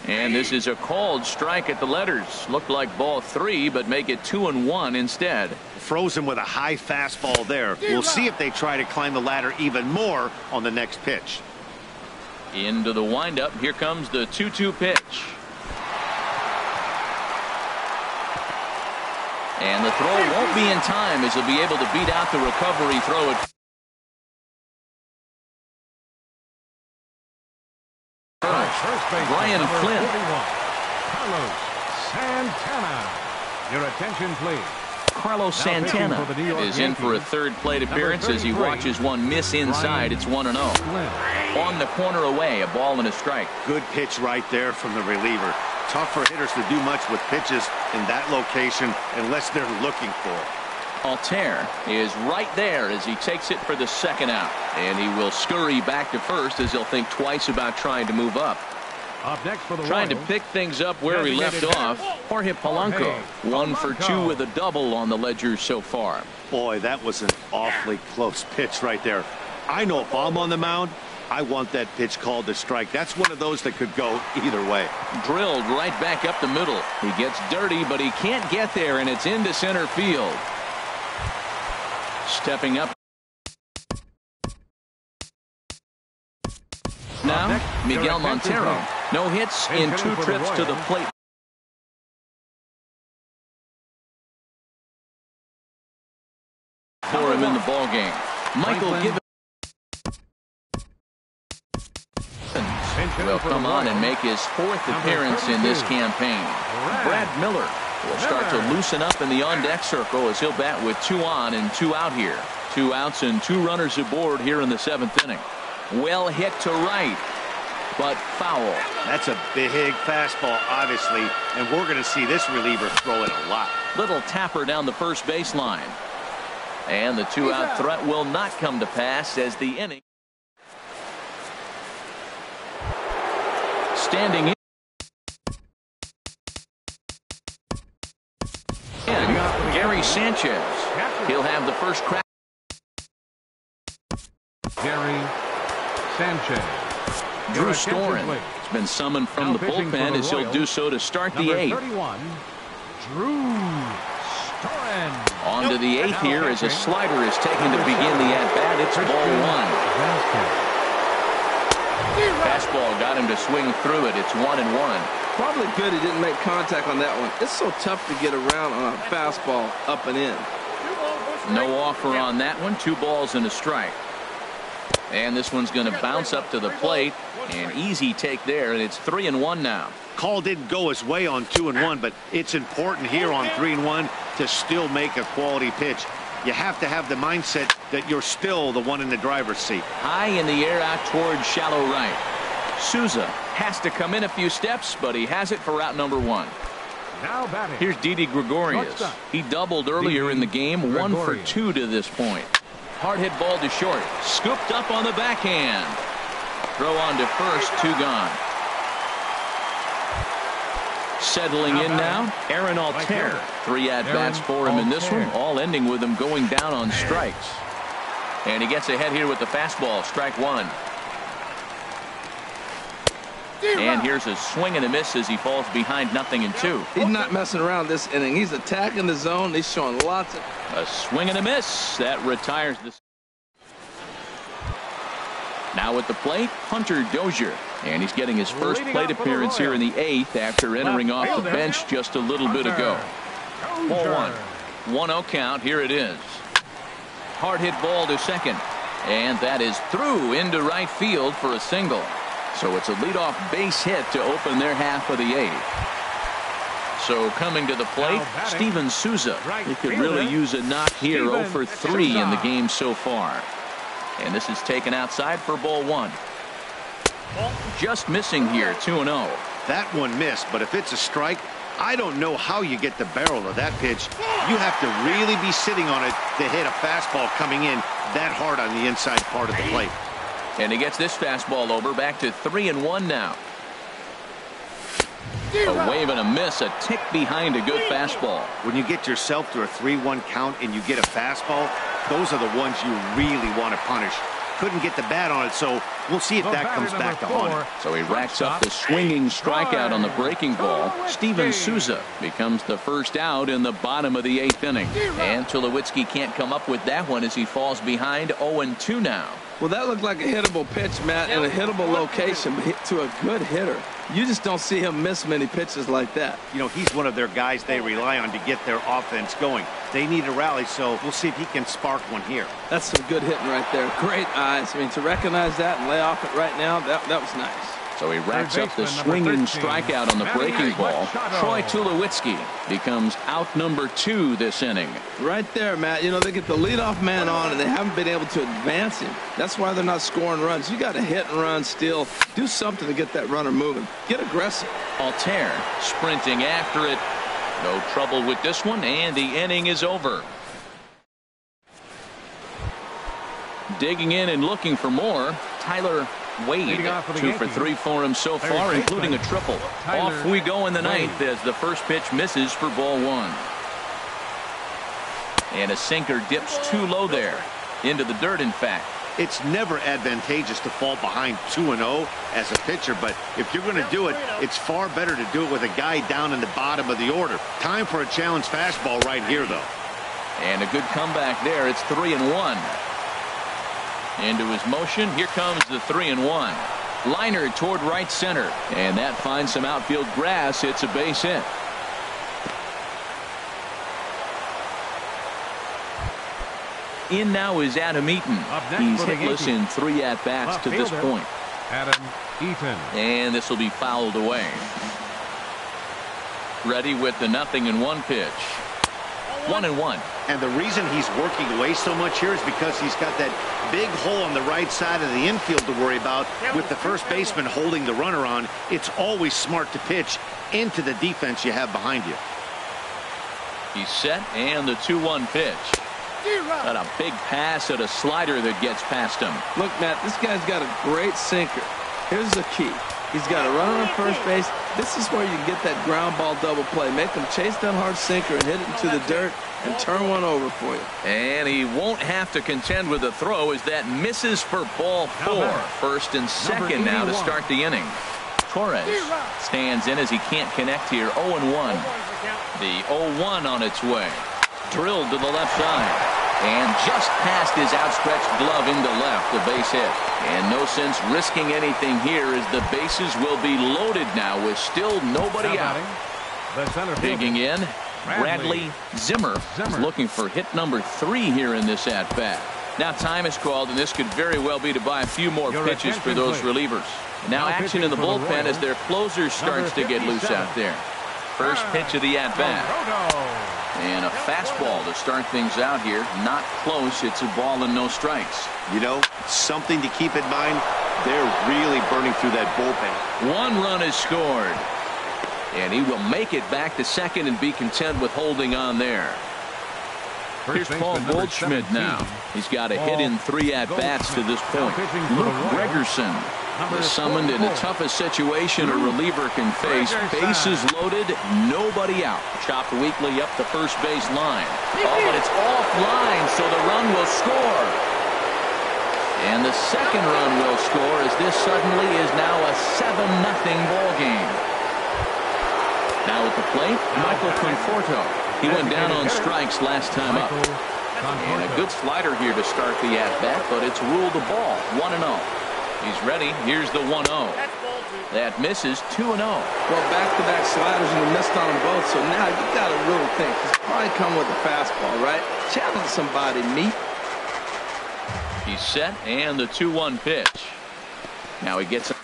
And this is a called strike at the letters. Looked like ball 3, but make it 2-1 instead. Frozen with a high fastball there. We'll see if they try to climb the ladder even more on the next pitch. Into the windup. Here comes the 2-2 pitch. And the throw won't be in time as he'll be able to beat out the recovery throw at first. Brian Flynn. Carlos Santana. Your attention, please. Carlos Santana is in for a third plate appearance as he watches one miss inside. It's 1-0. On the corner away, a ball and a strike. Good pitch right there from the reliever. Tough for hitters to do much with pitches in that location unless they're looking for it. Altair is right there as he takes it for the second out. And he will scurry back to first as he'll think twice about trying to move up. Up next for the Trying Royals, to pick things up where he left off. Jorge Polanco, 1 for 2 with a double on the ledger so far. Boy, that was an awfully close pitch right there. I know if I'm on the mound, I want that pitch called a strike. That's one of those that could go either way. Drilled right back up the middle. He gets dirty, but he can't get there, and it's into center field. Stepping up. Now, Miguel Montero. No hits in 2 trips to the plate. For him in the ball game. Michael Gibbons will come on and make his 4th appearance in this campaign. Brad Miller will start to loosen up in the on-deck circle as he'll bat with 2 on and 2 out here. 2 outs and 2 runners aboard here in the 7th inning. Well hit to right, but foul. That's a big fastball, obviously, and we're going to see this reliever throw it a lot. Little tapper down the first baseline. And the 2-out threat will not come to pass as the inning. Standing in. Gary Sanchez. He'll have the first crack. Gary Sanchez. Drew Storen has been summoned from the bullpen as he'll do so to start the 8th. Number 31, Drew Storen. On to the 8th here as a slider is taken to begin the at-bat. It's ball 1. Fastball got him to swing through it. It's 1-1. Probably good he didn't make contact on that one. It's so tough to get around on a fastball up and in. No offer on that one. 2 balls and a strike. And this one's going to bounce up to the plate. An easy take there, and it's 3-1 now. Call didn't go his way on 2-1, but it's important here on 3-1 to still make a quality pitch. You have to have the mindset that you're still the one in the driver's seat. High in the air out towards shallow right. Souza has to come in a few steps, but he has it for out number 1. Now batting. Here's Didi Gregorius. He doubled earlier in the game, 1 for 2 to this point. Hard hit ball to short. Scooped up on the backhand. Throw on to first, 2 gone. Settling in now, Aaron Altair. 3 at-bats for him in this one, all ending with him going down on strikes. And he gets ahead here with the fastball, strike 1. And here's a swing and a miss as he falls behind 0-2. He's not messing around this inning. He's attacking the zone. He's showing lots of... A swing and a miss. That retires this. Now at the plate, Hunter Dozier. And he's getting his first plate appearance here in the 8th after entering off the bench just a little bit ago. Ball 1. 1-0 count. Here it is. Hard hit ball to second. And that is through into right field for a single. So it's a leadoff base hit to open their half of the 8th. So coming to the plate, Steven Souza. He could really use a knock here. 0 for 3 in the game so far. And this is taken outside for ball 1. Just missing here, 2-0. That one missed, but if it's a strike, I don't know how you get the barrel of that pitch. You have to really be sitting on it to hit a fastball coming in that hard on the inside part of the plate. And he gets this fastball over, back to 3-1 now. A wave and a miss, a tick behind a good fastball. When you get yourself to a 3-1 count and you get a fastball, those are the ones you really want to punish. Couldn't get the bat on it, so we'll see if that comes back to haunt him. So he racks up the swinging strikeout on the breaking ball. Steven Souza becomes the first out in the bottom of the 8th inning. And Tulowitzki can't come up with that one as he falls behind 0-2 now. Well, that looked like a hittable pitch, Matt, in a hittable location to a good hitter. You just don't see him miss many pitches like that. You know, he's one of their guys they rely on to get their offense going. They need a rally, so we'll see if he can spark one here. That's some good hitting right there. Great eyes. I mean, to recognize that and lay off it right now, that was nice. So he racks up the swinging strikeout on the breaking ball. Troy Tulowitzki becomes out number 2 this inning. Right there, Matt. You know, they get the leadoff man on, and they haven't been able to advance him. That's why they're not scoring runs. You got to hit and run still. Do something to get that runner moving. Get aggressive. Altair sprinting after it. No trouble with this one, and the inning is over. Digging in and looking for more, Tyler Wade. 2 for 3 for him so far, including a triple. Off we go in the 9th as the first pitch misses for ball 1. And a sinker dips too low there. Into the dirt, in fact. It's never advantageous to fall behind 2-0 as a pitcher, but if you're going to do it, it's far better to do it with a guy down in the bottom of the order. Time for a challenge fastball right here, though. And a good comeback there. It's 3-1. Into his motion. Here comes the 3-1. Liner toward right center. And that finds some outfield grass. It's a base hit. In now is Adam Eaton. He's hitless in 3 at-bats to this point. Adam Eaton. And this will be fouled away. Ready with the 0-1 pitch. 1-1. And the reason he's working away so much here is because he's got that big hole on the right side of the infield to worry about. With the first baseman holding the runner on, it's always smart to pitch into the defense you have behind you. He's set, and the 2-1 pitch. Got a big pass at a slider that gets past him. Look, Matt, this guy's got a great sinker. Here's the key. He's got a runner on first base. This is where you can get that ground ball double play. Make him chase that hard sinker and hit it into the dirt and turn one over for you. And he won't have to contend with the throw as that misses for ball 4. First and second now to start the inning. Torres stands in as he can't connect here. 0-1. The 0-1 on its way. Drilled to the left side. And just past his outstretched glove into left, a base hit. And no sense risking anything here as the bases will be loaded now with still nobody out. Digging in, Bradley Zimmer is looking for hit number 3 here in this at-bat. Now time is called, and this could very well be to buy a few more pitches for those relievers. Now action in the bullpen as their closer starts to get loose out there. First pitch of the at-bat. And a fastball to start things out here. Not close. It's a ball and no strikes. You know, something to keep in mind, they're really burning through that bullpen. 1 run is scored. And he will make it back to second and be content with holding on there. Here's Paul Goldschmidt now. He's got a hit in 3 at-bats to this point. Luke Gregerson is summoned in the toughest situation a reliever can face. Bases loaded, nobody out. Chopped weakly up the first base line. Oh, but it's offline, so the run will score. And the second run will score as this suddenly is now a 7-0 ball game. Now at the plate, Michael Conforto. He went down on strikes last time up. And a good slider here to start the at-bat, but it's ruled a ball, 1-0. He's ready. Here's the 1-0. That misses, 2-0. Well, back-to-back sliders, and he missed on them both, so now you got to really think. He's probably come with a fastball, right? Challenge somebody, meet. He's set, and the 2-1 pitch. Now he gets it.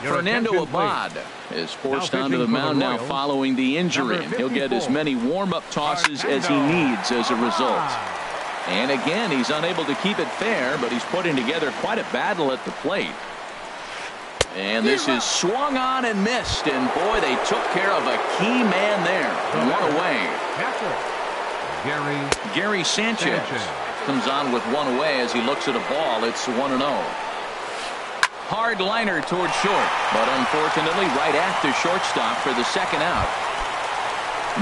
Fernando Abad is forced onto the mound now following the injury. He'll get as many warm-up tosses as he needs as a result. And again, he's unable to keep it fair, but he's putting together quite a battle at the plate. And this is swung on and missed. And boy, they took care of a key man there. 1 away. Gary Sanchez comes on with 1 away as he looks at a ball. It's 1-0. Hard liner toward short, but unfortunately right at the shortstop for the second out.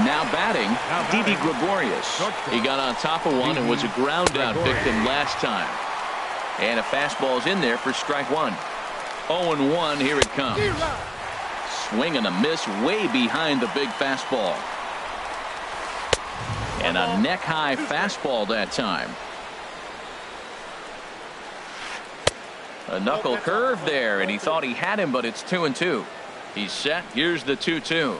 Now batting, Didi Gregorius. He got on top of one and was a ground out victim last time. And a fastball's in there for strike 1. 0-1, here it comes. Swing and a miss way behind the big fastball. And a neck-high fastball that time. A knuckle curve there, and he thought he had him, but it's 2-2. He's set. Here's the 2-2.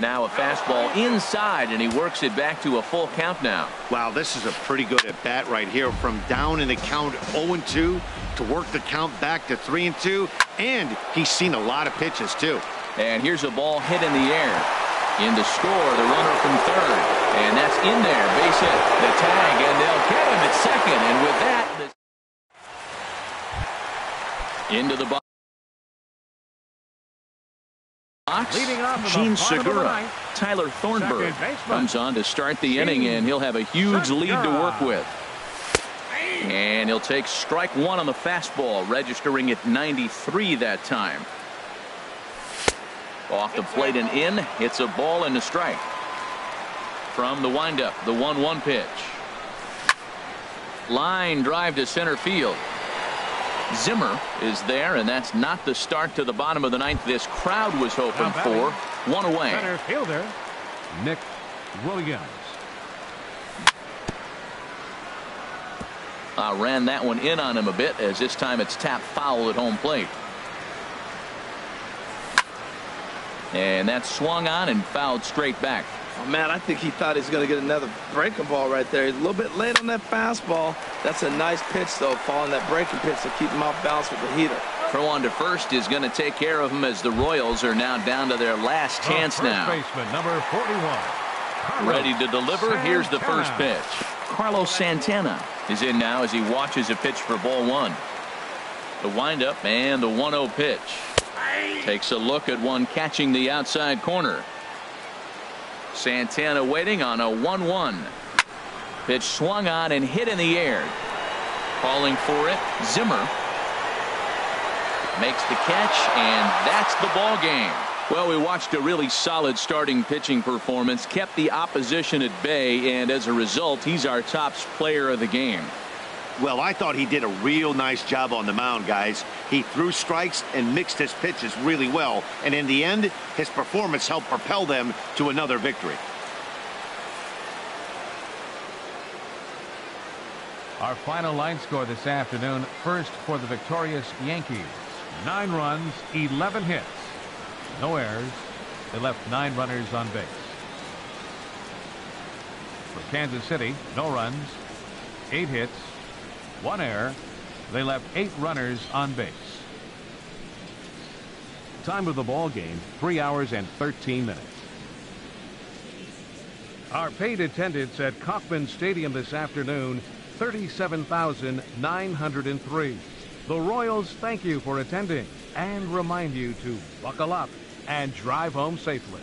Now a fastball inside, and he works it back to a full count now. Wow, this is a pretty good at-bat right here. From down in the count 0-2 to work the count back to 3-2, and he's seen a lot of pitches, too. And here's a ball hit in the air. In to score, the runner from third. And that's in there, base hit. The tag, and they'll get him at second. And with that, into the box. Gene Segura. Tyler Thornburg comes on to start the inning, and he'll have a huge lead to work with. And he'll take strike 1 on the fastball, registering at 93 that time. Off the plate and in. It's a ball and a strike. From the windup, the 1-1 pitch. Line drive to center field. Zimmer is there, and that's not the start to the bottom of the 9th this crowd was hoping for. 1 away. Center fielder, Nick Williams. Ran that one in on him a bit, as this time it's tapped foul at home plate. And that's swung on and fouled straight back. Oh, man, I think he thought he was going to get another breaking ball right there. He's a little bit late on that fastball. That's a nice pitch, though, following that breaking pitch to keep him off balance with the heater. Throw on to first is going to take care of him as the Royals are now down to their last chance now. First baseman, number 41. Ready to deliver. Here's the first pitch. Carlos Santana is in now as he watches a pitch for ball 1. The windup and the 1-0 pitch. Takes a look at one catching the outside corner. Santana waiting on a 1-1. Pitch swung on and hit in the air. Calling for it, Zimmer. Makes the catch, and that's the ball game. Well, we watched a really solid starting pitching performance, kept the opposition at bay, and as a result, he's our top player of the game. Well, I thought he did a real nice job on the mound, guys. He threw strikes and mixed his pitches really well, and in the end, his performance helped propel them to another victory. Our final line score this afternoon, first for the victorious Yankees. 9 runs, 11 hits. No errors. They left 9 runners on base. For Kansas City, no runs, 8 hits, 1 error. They left 8 runners on base. Time of the ball game, 3 hours and 13 minutes. Our paid attendance at Kauffman Stadium this afternoon, 37,903. The Royals thank you for attending and remind you to buckle up and drive home safely.